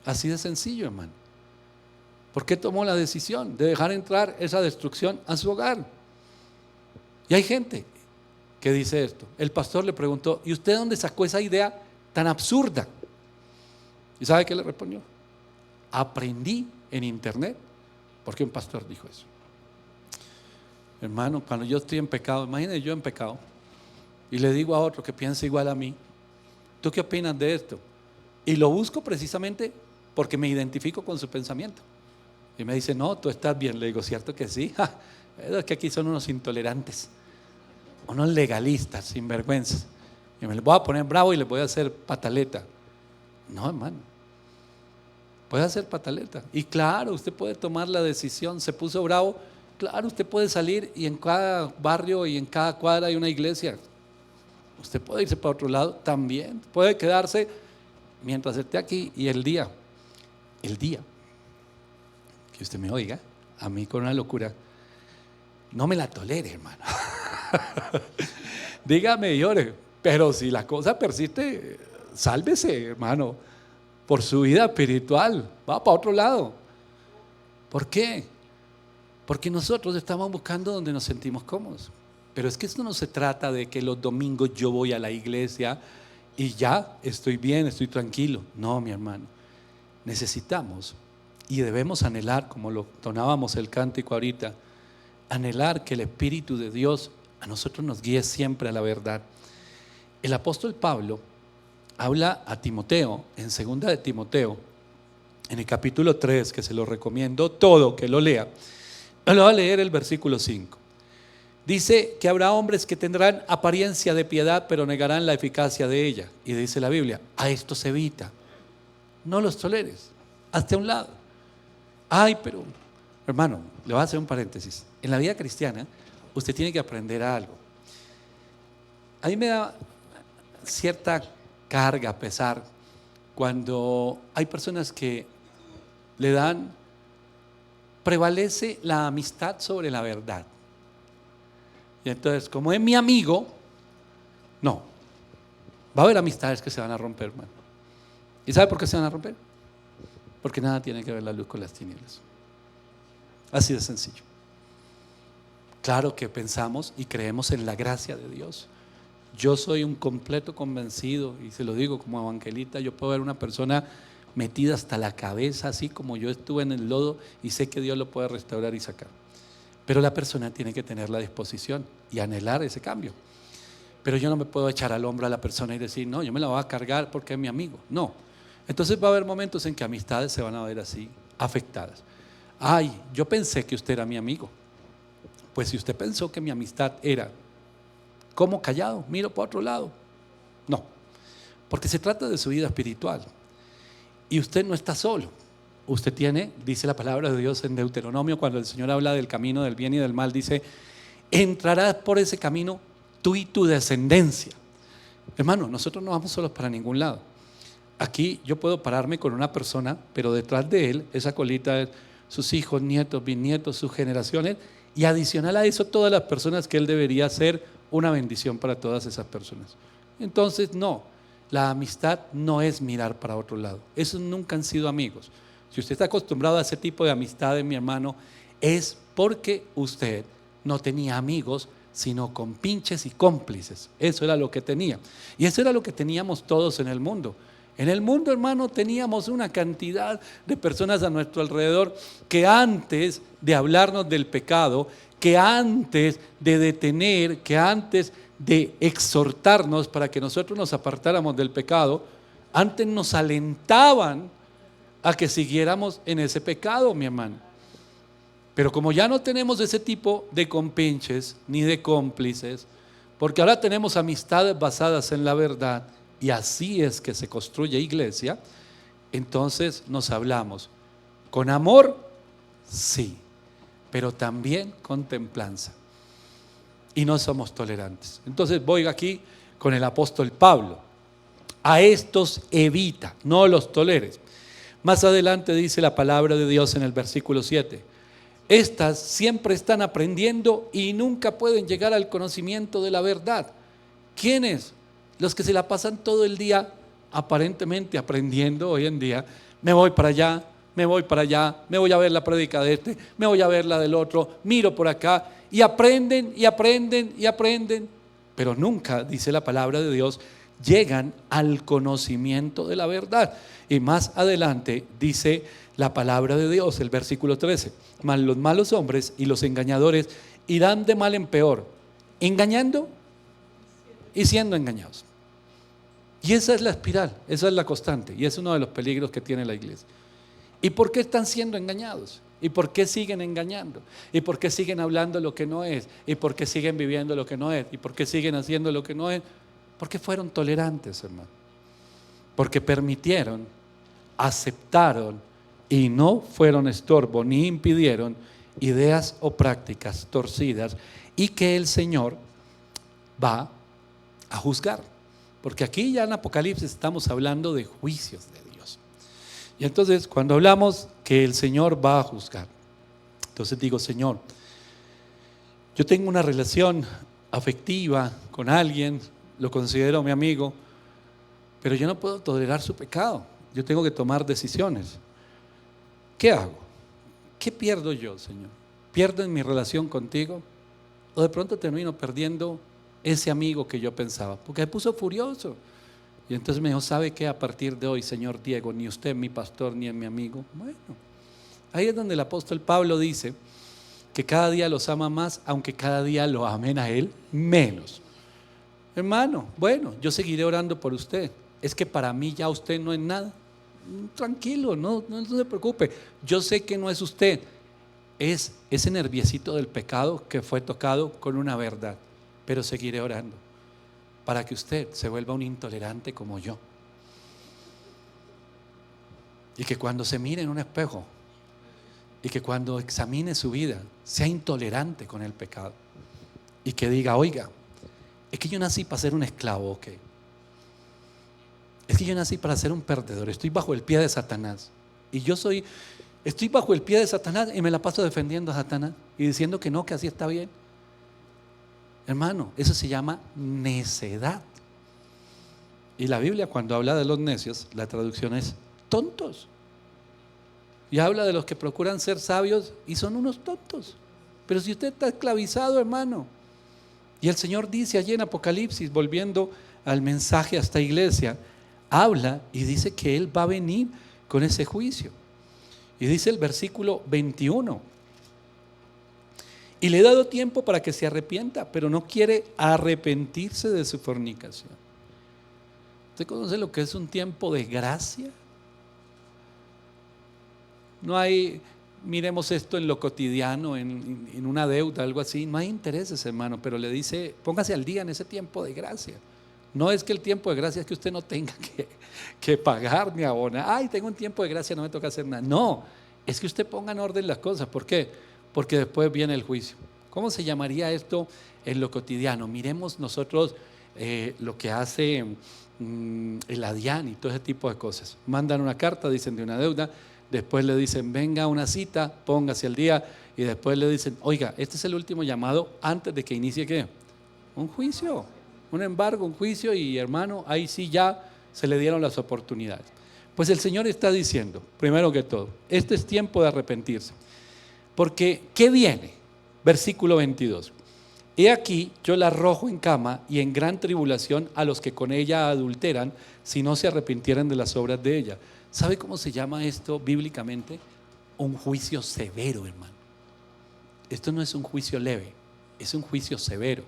Así de sencillo, hermano. ¿Por qué tomó la decisión de dejar entrar esa destrucción a su hogar? Y hay gente que dice esto. El pastor le preguntó: ¿y usted dónde sacó esa idea tan absurda? ¿Y sabe qué le respondió? Aprendí en internet. Porque un pastor dijo eso. Hermano, cuando yo estoy en pecado, imagínese yo en pecado, y le digo a otro que piensa igual a mí: ¿tú qué opinas de esto? Y lo busco precisamente porque me identifico con su pensamiento. Y me dice: no, tú estás bien. Le digo: ¿cierto que sí? Es que aquí son unos intolerantes, unos legalistas, sinvergüenzas. Y me les voy a poner bravo y les voy a hacer pataleta. No, hermano, puede hacer pataleta. Y claro, usted puede tomar la decisión. Se puso bravo, claro, usted puede salir y en cada barrio y en cada cuadra hay una iglesia. Usted puede irse para otro lado también. Puede quedarse mientras esté aquí, y el día que usted me oiga a mí con una locura, no me la tolere, hermano. Dígame, llore. Pero si la cosa persiste, sálvese, hermano, por su vida espiritual. Va para otro lado. ¿Por qué? Porque nosotros estamos buscando donde nos sentimos cómodos. Pero es que esto no se trata de que los domingos yo voy a la iglesia y ya estoy bien, estoy tranquilo. No, mi hermano. Necesitamos y debemos anhelar, como lo tonábamos el cántico ahorita, anhelar que el Espíritu de Dios a nosotros nos guíe siempre a la verdad. El apóstol Pablo habla a Timoteo en 2 de Timoteo, en el capítulo 3, que se lo recomiendo todo, que lo lea. Lo voy a leer el versículo 5. Dice que habrá hombres que tendrán apariencia de piedad, pero negarán la eficacia de ella. Y dice la Biblia: a esto se evita. No los toleres, hazte a un lado. Ay, pero, hermano, le voy a hacer un paréntesis. En la vida cristiana, usted tiene que aprender algo. A mí me da cierta carga, pesar, cuando hay personas que prevalece la amistad sobre la verdad. Y entonces, como es mi amigo, no, va a haber amistades que se van a romper, hermano. ¿Y sabe por qué se van a romper? Porque nada tiene que ver la luz con las tinieblas. Así de sencillo. Claro que pensamos y creemos en la gracia de Dios. Yo soy un completo convencido, y se lo digo como evangelista, yo puedo ver una persona metida hasta la cabeza, así como yo estuve en el lodo, y sé que Dios lo puede restaurar y sacar. Pero la persona tiene que tener la disposición y anhelar ese cambio. Pero yo no me puedo echar al hombro a la persona y decir: no, yo me la voy a cargar porque es mi amigo. No. Entonces va a haber momentos en que amistades se van a ver así, afectadas. Ay, yo pensé que usted era mi amigo. Pues si usted pensó que mi amistad era como callado, miro para otro lado. No, porque se trata de su vida espiritual. Y usted no está solo. Usted tiene, dice la palabra de Dios en Deuteronomio, cuando el Señor habla del camino del bien y del mal, dice: entrarás por ese camino tú y tu descendencia. Hermano, nosotros no vamos solos para ningún lado. Aquí yo puedo pararme con una persona, pero detrás de él, esa colita, sus hijos, nietos, bisnietos, sus generaciones, Y adicional a eso, todas las personas que él debería ser una bendición para todas esas personas. Entonces, no, la amistad no es mirar para otro lado. Esos nunca han sido amigos. Si usted está acostumbrado a ese tipo de amistades, mi hermano, es porque usted no tenía amigos, sino compinches y cómplices. Eso era lo que tenía. Y eso era lo que teníamos todos en el mundo. En el mundo, hermano, teníamos una cantidad de personas a nuestro alrededor que antes de hablarnos del pecado, que antes de detener, que antes de exhortarnos para que nosotros nos apartáramos del pecado, antes nos alentaban a que siguiéramos en ese pecado, mi hermano. Pero como ya no tenemos ese tipo de compinches ni de cómplices, porque ahora tenemos amistades basadas en la verdad, y así es que se construye iglesia, entonces nos hablamos con amor, sí, pero también con templanza. Y no somos tolerantes. Entonces voy aquí con el apóstol Pablo. A estos evita, no los toleres. Más adelante dice la palabra de Dios en el versículo 7. Estas siempre están aprendiendo y nunca pueden llegar al conocimiento de la verdad. ¿Quiénes? Los que se la pasan todo el día aparentemente aprendiendo hoy en día. Me voy para allá, me voy para allá, me voy a ver la prédica de este, me voy a ver la del otro, miro por acá y aprenden y aprenden y aprenden, pero nunca, dice la palabra de Dios, llegan al conocimiento de la verdad. Y más adelante dice la palabra de Dios, el versículo 13, mas los malos hombres y los engañadores irán de mal en peor, engañando y siendo engañados. Y esa es la espiral, esa es la constante, y es uno de los peligros que tiene la iglesia. ¿Y por qué están siendo engañados? ¿Y por qué siguen engañando? ¿Y por qué siguen hablando lo que no es? ¿Y por qué siguen viviendo lo que no es? ¿Y por qué siguen haciendo lo que no es? Porque fueron tolerantes, hermano. Porque permitieron, aceptaron y no fueron estorbo ni impidieron ideas o prácticas torcidas y que el Señor va a juzgar. Porque aquí ya en Apocalipsis estamos hablando de juicios de Dios. Y entonces cuando hablamos que el Señor va a juzgar, entonces digo, Señor, yo tengo una relación afectiva con alguien, lo considero mi amigo, pero yo no puedo tolerar su pecado. Yo tengo que tomar decisiones. ¿Qué hago? ¿Qué pierdo yo, Señor? ¿Pierdo en mi relación contigo? ¿O de pronto termino perdiendo ese amigo que yo pensaba? Porque me puso furioso. Y entonces me dijo, ¿sabe qué? A partir de hoy, señor Diego, ni usted es mi pastor ni es mi amigo. Bueno, ahí es donde el apóstol Pablo dice que cada día los ama más, aunque cada día lo amen a él menos. Hermano, bueno, yo seguiré orando por usted. Es que para mí ya usted no es nada. Tranquilo, no se preocupe. Yo sé que no es usted. Es ese nerviecito del pecado que fue tocado con una verdad. Pero seguiré orando para que usted se vuelva un intolerante como yo. Y que cuando se mire en un espejo y que cuando examine su vida sea intolerante con el pecado. Y que diga, oiga, es que yo nací para ser un esclavo, ¿ok? Es que yo nací para ser un perdedor, estoy bajo el pie de Satanás. Y estoy bajo el pie de Satanás y me la paso defendiendo a Satanás y diciendo que no, que así está bien. Hermano, eso se llama necedad. Y la Biblia cuando habla de los necios, la traducción es tontos. Y habla de los que procuran ser sabios y son unos tontos. Pero si usted está esclavizado, hermano. Y el Señor dice allí en Apocalipsis, volviendo al mensaje a esta iglesia, habla y dice que Él va a venir con ese juicio. Y dice el versículo 21. Y le he dado tiempo para que se arrepienta, pero no quiere arrepentirse de su fornicación. ¿Usted conoce lo que es un tiempo de gracia? No hay, miremos esto en lo cotidiano, en una deuda, algo así. No hay intereses, hermano, pero le dice, póngase al día en ese tiempo de gracia. No es que el tiempo de gracia es que usted no tenga que pagar ni abonar. Ay, tengo un tiempo de gracia, no me toca hacer nada. No, es que usted ponga en orden las cosas. ¿Por qué? Porque después viene el juicio. ¿Cómo se llamaría esto en lo cotidiano? Miremos nosotros lo que hace el ADIAN y todo ese tipo de cosas. Mandan una carta, dicen de una deuda, después le dicen, venga a una cita, póngase al día, y después le dicen, oiga, este es el último llamado antes de que inicie ¿qué? Un juicio, un embargo, un juicio, y hermano, ahí sí ya se le dieron las oportunidades. Pues el Señor está diciendo, primero que todo, este es tiempo de arrepentirse. Porque, ¿qué viene? Versículo 22. He aquí, yo la arrojo en cama y en gran tribulación a los que con ella adulteran, si no se arrepintieran de las obras de ella. ¿Sabe cómo se llama esto bíblicamente? Un juicio severo, hermano. Esto no es un juicio leve, es un juicio severo.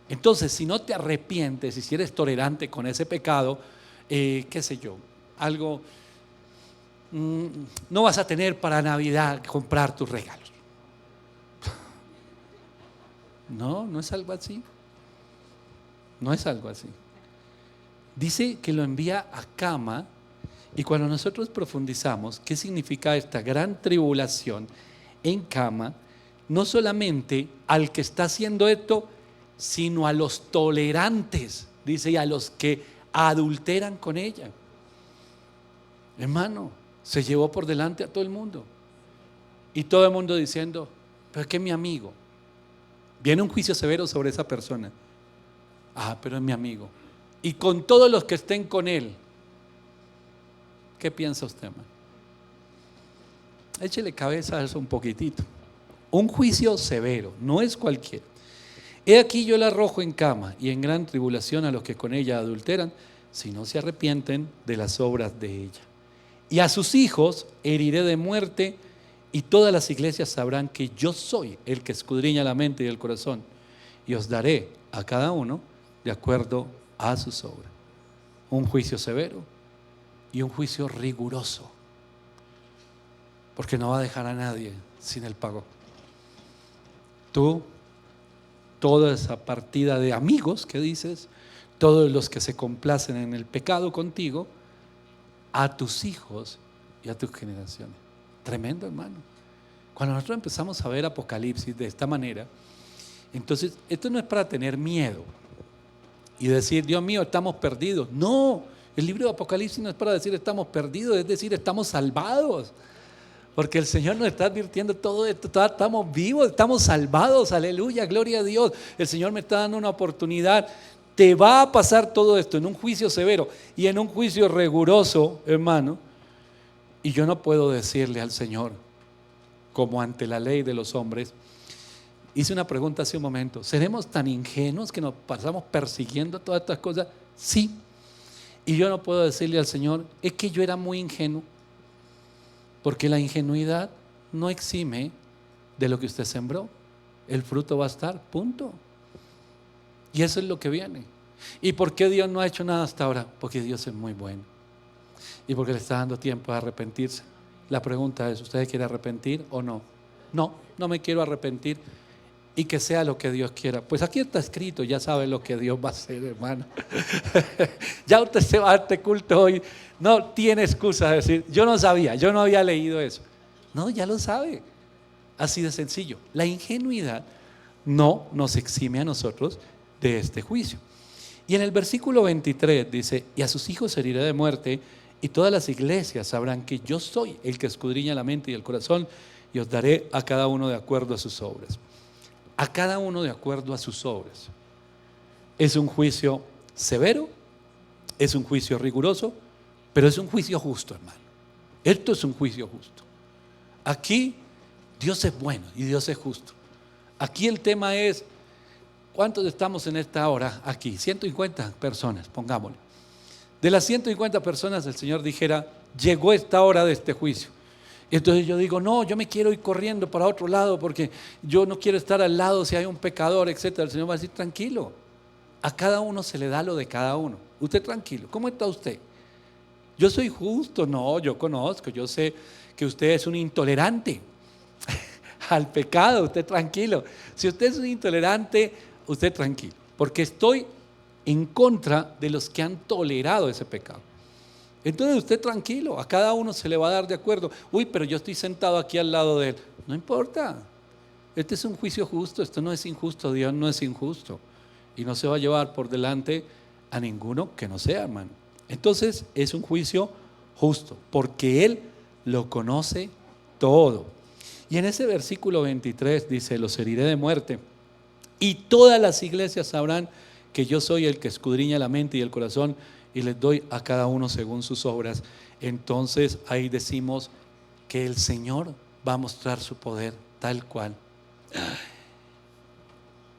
Entonces, si no te arrepientes y si eres tolerante con ese pecado, qué sé yo, algo, no vas a tener para Navidad comprar tus regalos. No, no es algo así. No es algo así. Dice que lo envía a cama, y cuando nosotros profundizamos qué significa esta gran tribulación en cama, no solamente al que está haciendo esto, sino a los tolerantes, dice, y a los que adulteran con ella. Hermano, se llevó por delante a todo el mundo, y todo el mundo diciendo, pero es que es mi amigo. Viene un juicio severo sobre esa persona. Pero es mi amigo. Y con todos los que estén con él, ¿qué piensa usted, hermano? Échele cabeza a eso un poquitito. Un juicio severo, no es cualquiera. He aquí yo la arrojo en cama y en gran tribulación a los que con ella adulteran, si no se arrepienten de las obras de ella. Y a sus hijos heriré de muerte, y todas las iglesias sabrán que yo soy el que escudriña la mente y el corazón, y os daré a cada uno de acuerdo a sus obras. Un juicio severo y un juicio riguroso, porque no va a dejar a nadie sin el pago. Tú, toda esa partida de amigos que dices, todos los que se complacen en el pecado contigo, a tus hijos y a tus generaciones. Tremendo, hermano. Cuando nosotros empezamos a ver Apocalipsis de esta manera, entonces esto no es para tener miedo y decir, Dios mío, estamos perdidos. No, el libro de Apocalipsis no es para decir estamos perdidos, es decir, estamos salvados. Porque el Señor nos está advirtiendo todo esto, estamos vivos, estamos salvados, aleluya, gloria a Dios. El Señor me está dando una oportunidad. Te va a pasar todo esto en un juicio severo y en un juicio riguroso, hermano. Y yo no puedo decirle al Señor, como ante la ley de los hombres, hice una pregunta hace un momento, ¿seremos tan ingenuos que nos pasamos persiguiendo todas estas cosas? Sí. Y yo no puedo decirle al Señor, es que yo era muy ingenuo, porque la ingenuidad no exime de lo que usted sembró. El fruto va a estar, punto. Y eso es lo que viene. ¿Y por qué Dios no ha hecho nada hasta ahora? Porque Dios es muy bueno. Y porque le está dando tiempo a arrepentirse. La pregunta es, ¿usted quiere arrepentir o no? No, no me quiero arrepentir, y que sea lo que Dios quiera. Pues aquí está escrito, ya sabe lo que Dios va a hacer, hermano. Ya usted se va a este culto hoy, no tiene excusa de decir, yo no sabía, yo no había leído eso. No, ya lo sabe. Así de sencillo. La ingenuidad no nos exime a nosotros de este juicio. Y en el versículo 23 dice, y a sus hijos heriré de muerte, y todas las iglesias sabrán que yo soy el que escudriña la mente y el corazón, y os daré a cada uno de acuerdo a sus obras. A cada uno de acuerdo a sus obras. Es un juicio severo, es un juicio riguroso, pero es un juicio justo, hermano. Esto es un juicio justo. Aquí Dios es bueno y Dios es justo. Aquí el tema es, ¿cuántos estamos en esta hora aquí? 150 personas, pongámosle. De las 150 personas el Señor dijera, llegó esta hora de este juicio. Y entonces yo digo, no, yo me quiero ir corriendo para otro lado porque yo no quiero estar al lado si hay un pecador, etc. El Señor va a decir, tranquilo, a cada uno se le da lo de cada uno. Usted tranquilo, ¿cómo está usted? Yo soy justo, no, yo conozco, yo sé que usted es un intolerante al pecado, usted tranquilo. Si usted es un intolerante, usted tranquilo, porque estoy en contra de los que han tolerado ese pecado. Entonces usted tranquilo, a cada uno se le va a dar de acuerdo. Uy, pero yo estoy sentado aquí al lado de él. No importa, este es un juicio justo, esto no es injusto, Dios no es injusto. Y no se va a llevar por delante a ninguno que no sea, hermano. Entonces es un juicio justo, porque Él lo conoce todo. Y en ese versículo 23 dice, los heriré de muerte y todas las iglesias sabrán que yo soy el que escudriña la mente y el corazón y les doy a cada uno según sus obras. Entonces ahí decimos que el Señor va a mostrar su poder tal cual.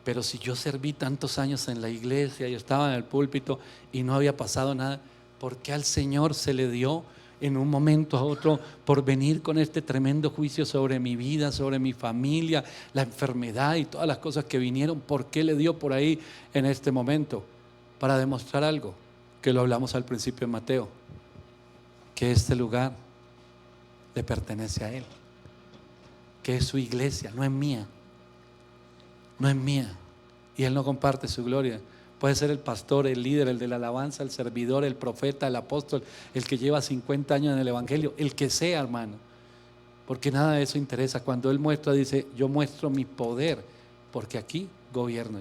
Pero si yo serví tantos años en la iglesia y estaba en el púlpito y no había pasado nada, ¿por qué al Señor se le dio en un momento a otro por venir con este tremendo juicio sobre mi vida, sobre mi familia, la enfermedad y todas las cosas que vinieron? ¿Por qué le dio por ahí en este momento? Para demostrar algo, que lo hablamos al principio en Mateo, que este lugar le pertenece a Él, que es su iglesia, no es mía. No es mía, y Él no comparte su gloria. Puede ser el pastor, el líder, el de la alabanza, el servidor, el profeta, el apóstol, el que lleva 50 años en el evangelio, el que sea, hermano, porque nada de eso interesa. Cuando Él muestra, dice, yo muestro mi poder, porque aquí gobierno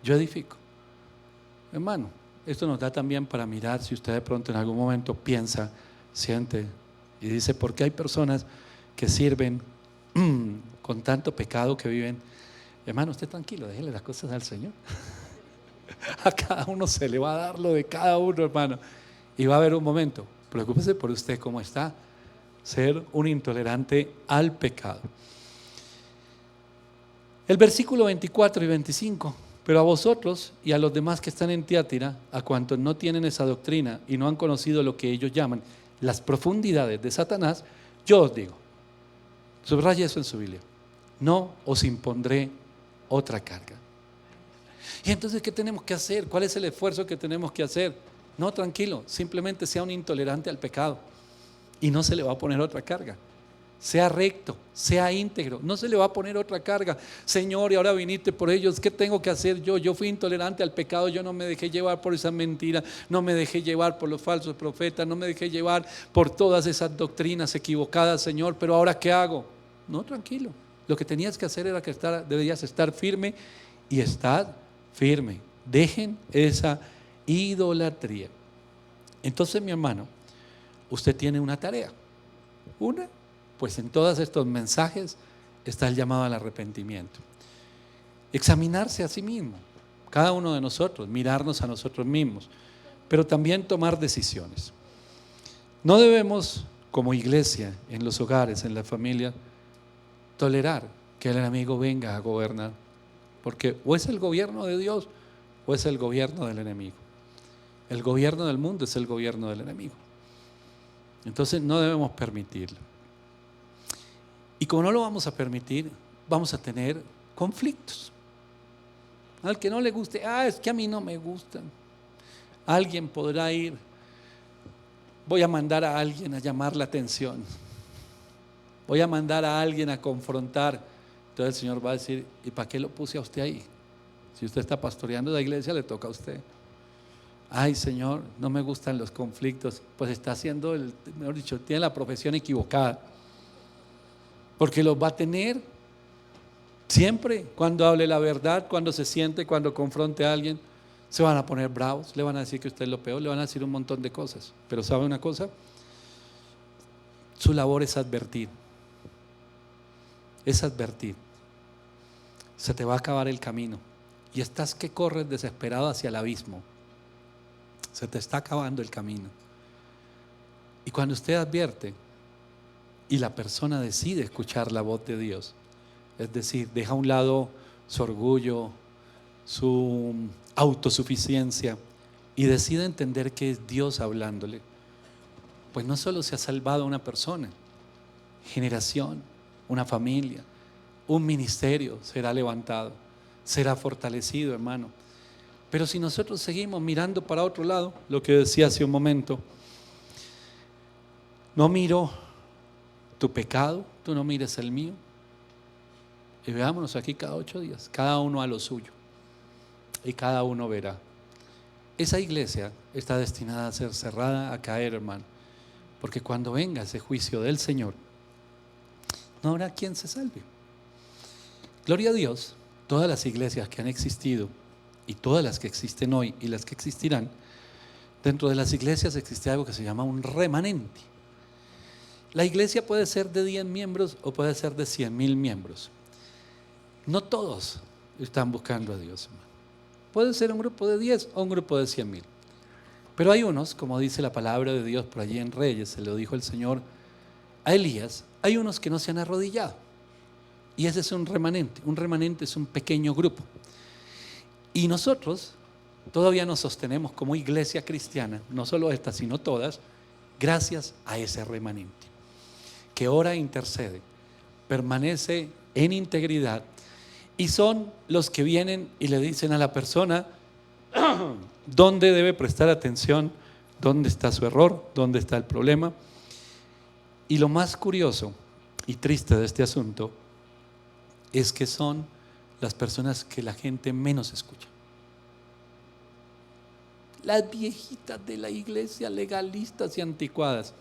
yo edifico. Hermano, esto nos da también para mirar si usted de pronto en algún momento piensa, siente y dice, ¿por qué hay personas que sirven con tanto pecado que viven? Hermano, usted tranquilo, déjele las cosas al Señor. A cada uno se le va a dar lo de cada uno, hermano. Y va a haber un momento, preocúpese por usted cómo está, ser un intolerante al pecado. El versículo 24 y 25, pero a vosotros y a los demás que están en Tiatira, a cuantos no tienen esa doctrina y no han conocido lo que ellos llaman las profundidades de Satanás, yo os digo, subraye eso en su Biblia, no os impondré otra carga. Y entonces, ¿qué tenemos que hacer? ¿Cuál es el esfuerzo que tenemos que hacer? No, tranquilo, simplemente sea un intolerante al pecado y no se le va a poner otra carga. Sea recto, sea íntegro, no se le va a poner otra carga. Señor, y ahora viniste por ellos, ¿qué tengo que hacer yo? Yo fui intolerante al pecado, yo no me dejé llevar por esa mentira, no me dejé llevar por los falsos profetas, no me dejé llevar por todas esas doctrinas equivocadas, Señor, pero ahora ¿qué hago? No, tranquilo. Lo que tenías que hacer era que deberías estar firme y estar firme. Dejen esa idolatría. Entonces, mi hermano, usted tiene una tarea. Una, pues en todos estos mensajes está el llamado al arrepentimiento. Examinarse a sí mismo, cada uno de nosotros, mirarnos a nosotros mismos, pero también tomar decisiones. No debemos, como iglesia, en los hogares, en la familia, tolerar que el enemigo venga a gobernar, porque o es el gobierno de Dios o es el gobierno del enemigo. El gobierno del mundo es el gobierno del enemigo. Entonces no debemos permitirlo. Y como no lo vamos a permitir, vamos a tener conflictos. Al que no le guste, es que a mí no me gustan. Alguien podrá ir, voy a mandar a alguien a llamar la atención. Voy a mandar a alguien a confrontar. Entonces el Señor va a decir, ¿y para qué lo puse a usted ahí? Si usted está pastoreando la iglesia, le toca a usted. Ay, Señor, no me gustan los conflictos. Pues está haciendo, mejor dicho, tiene la profesión equivocada. Porque los va a tener siempre. Cuando hable la verdad, cuando se siente, cuando confronte a alguien, se van a poner bravos, le van a decir que usted es lo peor, le van a decir un montón de cosas. Pero ¿sabe una cosa? Su labor es advertir. Es advertir. Se te va a acabar el camino y estás que corres desesperado hacia el abismo. Se te está acabando el camino. Y cuando usted advierte y la persona decide escuchar la voz de Dios, es decir, deja a un lado su orgullo, su autosuficiencia y decide entender que es Dios hablándole, pues no solo se ha salvado una persona, generación, una familia, un ministerio será levantado, será fortalecido, hermano. Pero si nosotros seguimos mirando para otro lado, lo que decía hace un momento, no miro tu pecado, tú no mires el mío, y veámonos aquí cada 8 días, cada uno a lo suyo, y cada uno verá. Esa iglesia está destinada a ser cerrada, a caer, hermano, porque cuando venga ese juicio del Señor, no habrá quien se salve. Gloria a Dios, todas las iglesias que han existido y todas las que existen hoy y las que existirán, dentro de las iglesias existe algo que se llama un remanente. La iglesia puede ser de 10 miembros o puede ser de 100,000 miembros. No todos están buscando a Dios, hermano. Puede ser un grupo de 10 o un grupo de 100,000. Pero hay unos, como dice la palabra de Dios por allí en Reyes, se lo dijo el Señor a Elías, hay unos que no se han arrodillado. Y ese es un remanente. Un remanente es un pequeño grupo. Y nosotros todavía nos sostenemos como iglesia cristiana, no solo esta, sino todas, gracias a ese remanente, que ora e intercede, permanece en integridad, y son los que vienen y le dicen a la persona dónde debe prestar atención, dónde está su error, dónde está el problema. Y lo más curioso y triste de este asunto es que son las personas que la gente menos escucha. Las viejitas de la iglesia, legalistas y anticuadas.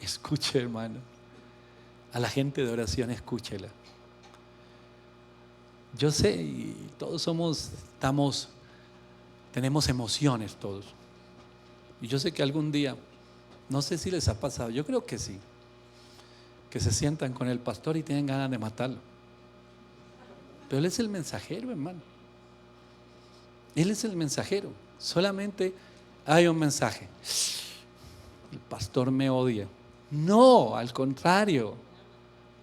Escuche, hermano, a la gente de oración, escúchela. Yo sé, y todos tenemos emociones todos. Y yo sé que algún día, no sé si les ha pasado, yo creo que sí, que se sientan con el pastor y tienen ganas de matarlo. Pero él es el mensajero, hermano. Él es el mensajero. Solamente hay un mensaje. El pastor me odia. No, al contrario.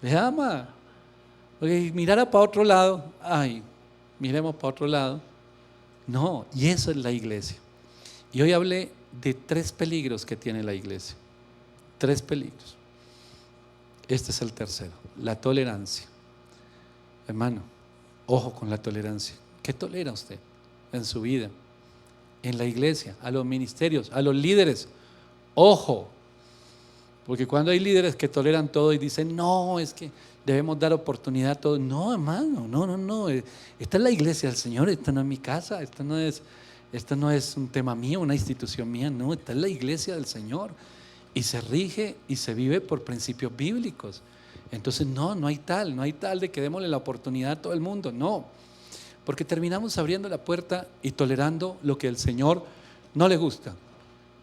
Le ama. Porque mirara para otro lado, ay, miremos para otro lado. No, y eso es la iglesia. Y hoy hablé de 3 peligros que tiene la iglesia. 3 peligros. Este es el tercero, la tolerancia. Hermano, ojo con la tolerancia. ¿Qué tolera usted en su vida? En la iglesia, a los ministerios, a los líderes. Ojo, porque cuando hay líderes que toleran todo y dicen, no, es que debemos dar oportunidad a todos. No, hermano, no. Esta es la iglesia del Señor, esta no es mi casa, esto no es un tema mío, una institución mía, no, esta es la iglesia del Señor. Y se rige y se vive por principios bíblicos. Entonces no hay tal de que démosle la oportunidad a todo el mundo, no. Porque terminamos abriendo la puerta y tolerando lo que al Señor no le gusta.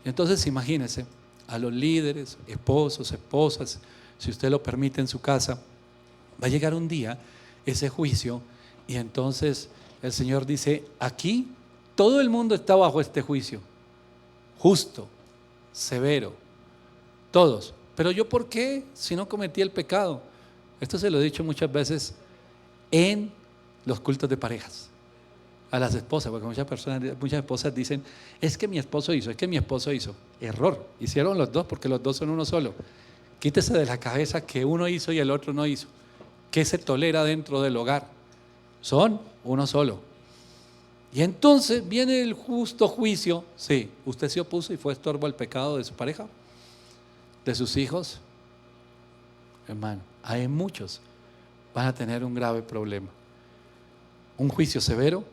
Entonces imagínese a los líderes, esposos, esposas, si usted lo permite en su casa, va a llegar un día ese juicio y entonces el Señor dice, aquí todo el mundo está bajo este juicio, justo, severo, todos. Pero yo, ¿por qué? Si no cometí el pecado. Esto se lo he dicho muchas veces en los cultos de parejas a las esposas, porque muchas esposas dicen, es que mi esposo hizo. Error, hicieron los dos porque los dos son uno solo. Quítese de la cabeza que uno hizo y el otro no hizo. ¿Qué se tolera dentro del hogar? Son uno solo. Y entonces viene el justo juicio. Sí, usted se opuso y fue estorbo al pecado de su pareja, de sus hijos. Hermano, hay muchos van a tener un grave problema. Un juicio severo,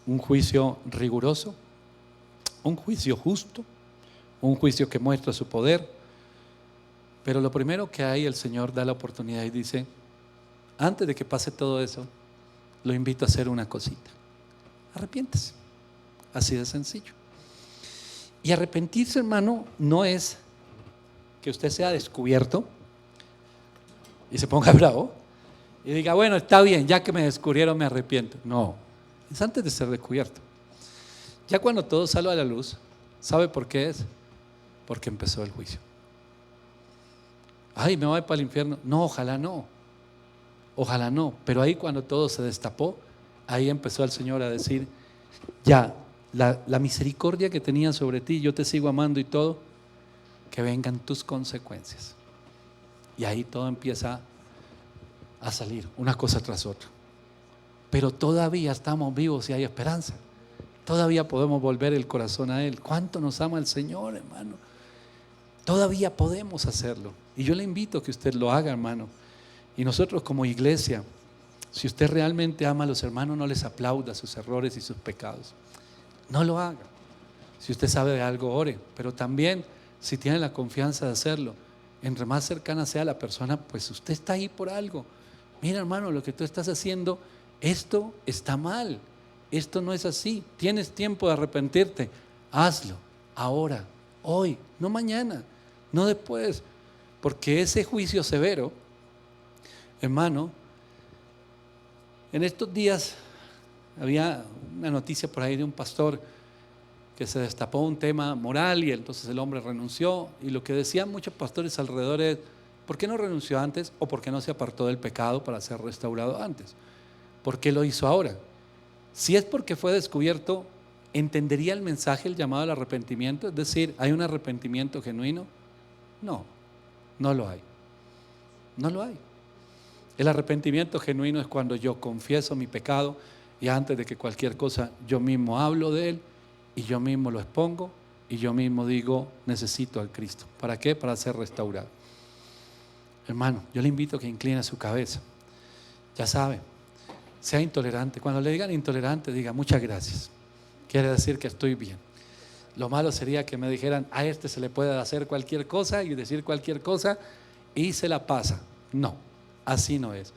un juicio riguroso, un juicio justo, un juicio que muestra su poder. Pero lo primero que hay, el Señor da la oportunidad y dice, antes de que pase todo eso, lo invito a hacer una cosita. Arrepiéntese. Así de sencillo. Y arrepentirse, hermano, no es que usted sea descubierto y se ponga bravo y diga, bueno, está bien, ya que me descubrieron me arrepiento. No, es antes de ser descubierto. Ya cuando todo sale a la luz, ¿sabe por qué es? Porque empezó el juicio. Ay, me voy para el infierno. No, ojalá no. Ojalá no. Pero ahí cuando todo se destapó, ahí empezó el Señor a decir, ya, la misericordia que tenía sobre ti, yo te sigo amando y todo, que vengan tus consecuencias. Y ahí todo empieza a salir, una cosa tras otra. Pero todavía estamos vivos y hay esperanza. Todavía podemos volver el corazón a Él. ¿Cuánto nos ama el Señor, hermano? Todavía podemos hacerlo. Y yo le invito a que usted lo haga, hermano. Y nosotros como iglesia, si usted realmente ama a los hermanos, no les aplauda sus errores y sus pecados. No lo haga. Si usted sabe de algo, ore. Pero también, si tiene la confianza de hacerlo, entre más cercana sea la persona, pues usted está ahí por algo. Mira, hermano, lo que tú estás haciendo, esto está mal. Esto no es así. Tienes tiempo de arrepentirte. Hazlo ahora, hoy, no mañana. no después, porque ese juicio severo, hermano, en estos días había una noticia por ahí de un pastor que se destapó un tema moral y entonces el hombre renunció, y lo que decían muchos pastores alrededor es: ¿por qué no renunció antes? ¿O por qué no se apartó del pecado para ser restaurado antes? ¿Por qué lo hizo ahora? Si es porque fue descubierto, ¿entendería el mensaje, el llamado al arrepentimiento? Es decir, ¿hay un arrepentimiento genuino? No, no lo hay. No lo hay. El arrepentimiento genuino es cuando yo confieso mi pecado y antes de que cualquier cosa yo mismo hablo de él y yo mismo lo expongo y yo mismo digo: necesito al Cristo. ¿Para qué? Para ser restaurado. Hermano, yo le invito a que incline su cabeza. Ya sabe, sea intolerante. Cuando le digan intolerante, diga: muchas gracias. Quiere decir que estoy bien. Lo malo sería que me dijeran: a este se le puede hacer cualquier cosa y decir cualquier cosa y se la pasa. No, así no es.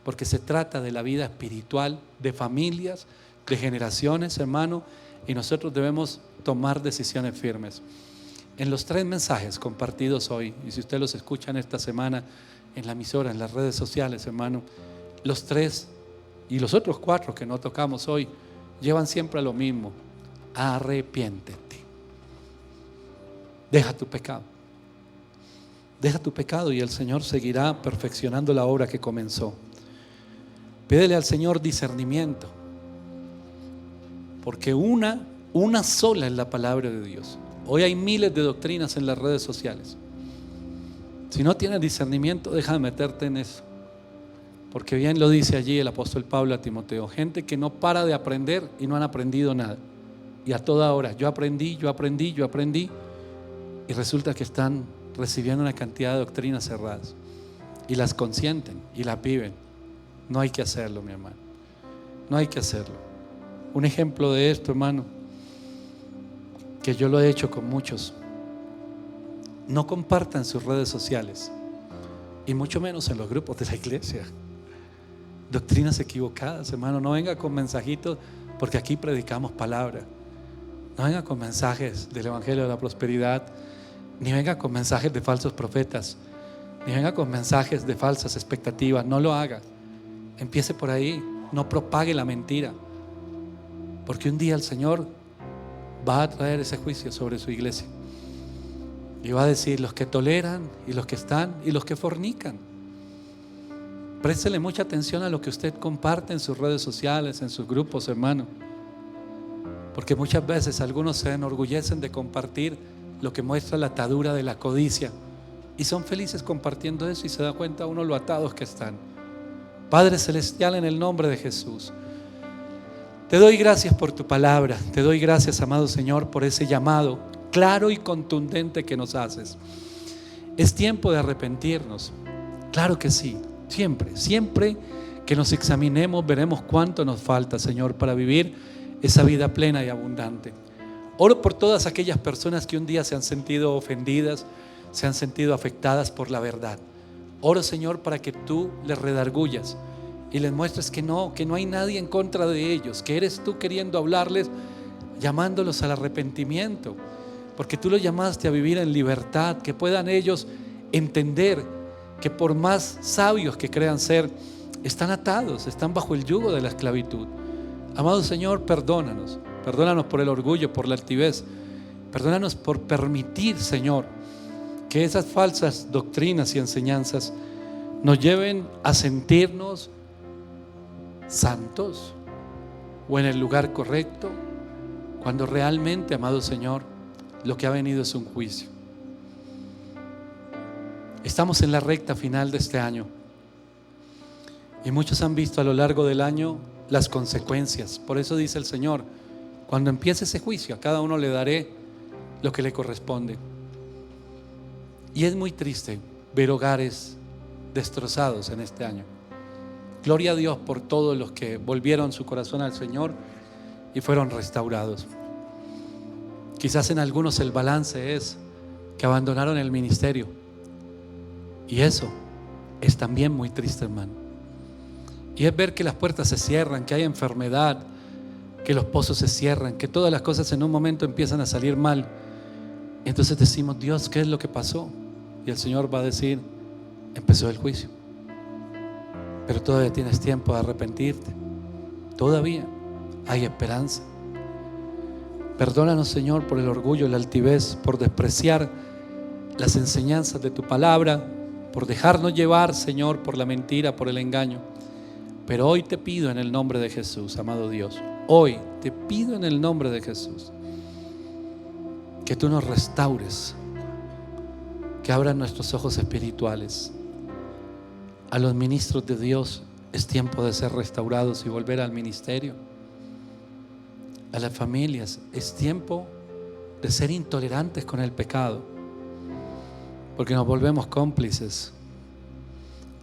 Porque se trata de la vida espiritual, de familias, de generaciones, hermano, y nosotros debemos tomar decisiones firmes. En los 3 mensajes compartidos hoy, y si usted los escucha en esta semana, en la emisora, en las redes sociales, hermano, los 3 y los otros 4 que no tocamos hoy, llevan siempre a lo mismo: arrepiéntete. Deja tu pecado. Deja tu pecado y el Señor seguirá perfeccionando la obra que comenzó. Pídele al Señor discernimiento, porque una sola es la palabra de Dios. Hoy hay miles de doctrinas en las redes sociales. Si no tienes discernimiento, deja de meterte en eso. Porque bien lo dice allí el apóstol Pablo a Timoteo: gente que no para de aprender y no han aprendido nada. Y a toda hora, yo aprendí, y resulta que están recibiendo una cantidad de doctrinas cerradas. Y las consienten y las viven. No hay que hacerlo, mi hermano. No hay que hacerlo. Un ejemplo de esto, hermano, que yo lo he hecho con muchos: no compartan sus redes sociales, y mucho menos en los grupos de la iglesia, doctrinas equivocadas, hermano. No venga con mensajitos, porque aquí predicamos palabra. No venga con mensajes del evangelio de la prosperidad, ni venga con mensajes de falsos profetas, ni venga con mensajes de falsas expectativas. No lo haga. Empiece por ahí. No propague la mentira, porque un día el Señor va a traer ese juicio sobre su iglesia y va a decir: los que toleran y los que están y los que fornican. Préstele mucha atención a lo que usted comparte en sus redes sociales, en sus grupos, hermano, porque muchas veces algunos se enorgullecen de compartir lo que muestra la atadura de la codicia y son felices compartiendo eso, y se da cuenta uno lo atados que están. Padre celestial, en el nombre de Jesús, te doy gracias por tu palabra. Te doy gracias, amado Señor, por ese llamado claro y contundente que nos haces. Es tiempo de arrepentirnos. Claro que sí. Siempre que nos examinemos, veremos cuánto nos falta, Señor, para vivir esa vida plena y abundante. Oro por todas aquellas personas que un día se han sentido ofendidas, se han sentido afectadas por la verdad. Oro, Señor, para que tú les redargullas y les muestres que no hay nadie en contra de ellos, que eres tú queriendo hablarles, llamándolos al arrepentimiento, porque tú los llamaste a vivir en libertad, que puedan ellos entender que por más sabios que crean ser, están atados, están bajo el yugo de la esclavitud. Amado Señor, perdónanos por el orgullo, por la altivez. Perdónanos por permitir, Señor, que esas falsas doctrinas y enseñanzas nos lleven a sentirnos santos o en el lugar correcto, cuando realmente, amado Señor, lo que ha venido es un juicio. Estamos en la recta final de este año y muchos han visto a lo largo del año las consecuencias. Por eso dice el Señor: cuando empiece ese juicio, a cada uno le daré lo que le corresponde. Y es muy triste ver hogares destrozados en este año. Gloria a Dios por todos los que volvieron su corazón al Señor y fueron restaurados. Quizás en algunos el balance es que abandonaron el ministerio, y eso es también muy triste, hermano. Y es ver que las puertas se cierran, que hay enfermedad, que los pozos se cierran, que todas las cosas en un momento empiezan a salir mal, Entonces decimos: Dios, ¿qué es lo que pasó? Y el Señor va a decir: empezó el juicio, pero todavía tienes tiempo de arrepentirte, todavía hay esperanza. Perdónanos, Señor, por el orgullo, la altivez, por despreciar las enseñanzas de tu palabra, por dejarnos llevar, Señor, por la mentira, por el engaño. Pero hoy te pido en el nombre de Jesús, amado Dios, hoy te pido en el nombre de Jesús que tú nos restaures, que abran nuestros ojos espirituales. A los ministros de Dios es tiempo de ser restaurados y volver al ministerio. A las familias es tiempo de ser intolerantes con el pecado, porque nos volvemos cómplices.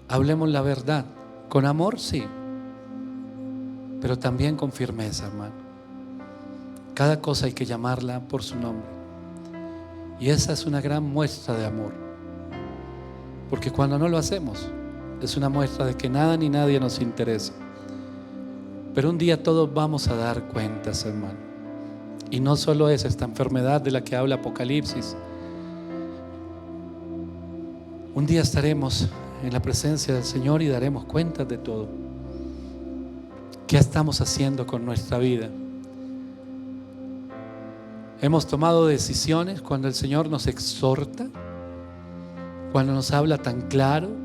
Hablemos la verdad, con amor sí, pero también con firmeza, hermano. Cada cosa hay que llamarla por su nombre, y esa es una gran muestra de amor, porque cuando no lo hacemos es una muestra de que nada ni nadie nos interesa. Pero un día todos vamos a dar cuentas, hermano. Y no solo es esta enfermedad de la que habla Apocalipsis. Un día estaremos en la presencia del Señor y daremos cuentas de todo. ¿Qué estamos haciendo con nuestra vida? Hemos tomado decisiones cuando el Señor nos exhorta, cuando nos habla tan claro,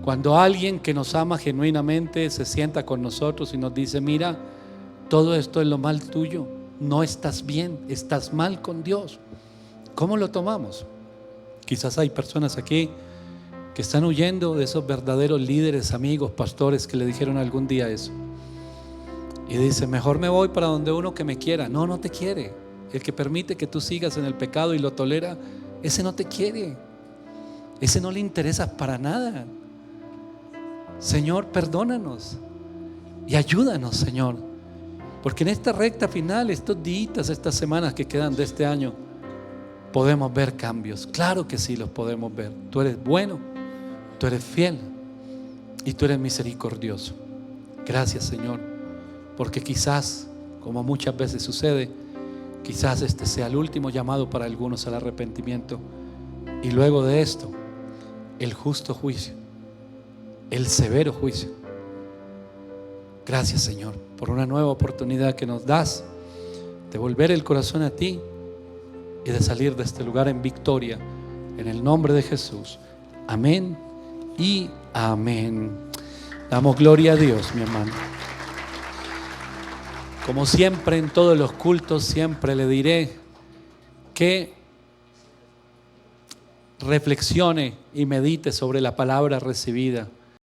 cuando alguien que nos ama genuinamente se sienta con nosotros y nos dice: mira, todo esto es lo mal tuyo, no estás bien, estás mal con Dios. ¿Cómo lo tomamos? Quizás hay personas aquí que están huyendo de esos verdaderos líderes, amigos, pastores que le dijeron algún día eso. Y dice: mejor me voy para donde uno que me quiera. No, no te quiere. El que permite que tú sigas en el pecado y lo tolera, ese no te quiere. Ese no le interesa para nada. Señor, perdónanos y ayúdanos, Señor, porque en esta recta final, estos días, estas semanas que quedan de este año, podemos ver cambios. Claro que sí, los podemos ver. Tú eres bueno, tú eres fiel y tú eres misericordioso. Gracias, Señor, porque quizás, como muchas veces sucede, quizás este sea el último llamado para algunos al arrepentimiento, y luego de esto el justo juicio, el severo juicio. Gracias, Señor, por una nueva oportunidad que nos das de volver el corazón a ti y de salir de este lugar en victoria, en el nombre de Jesús. Amén y amén. Damos gloria a Dios, mi hermano. Como siempre en todos los cultos, siempre le diré que reflexione y medite sobre la palabra recibida.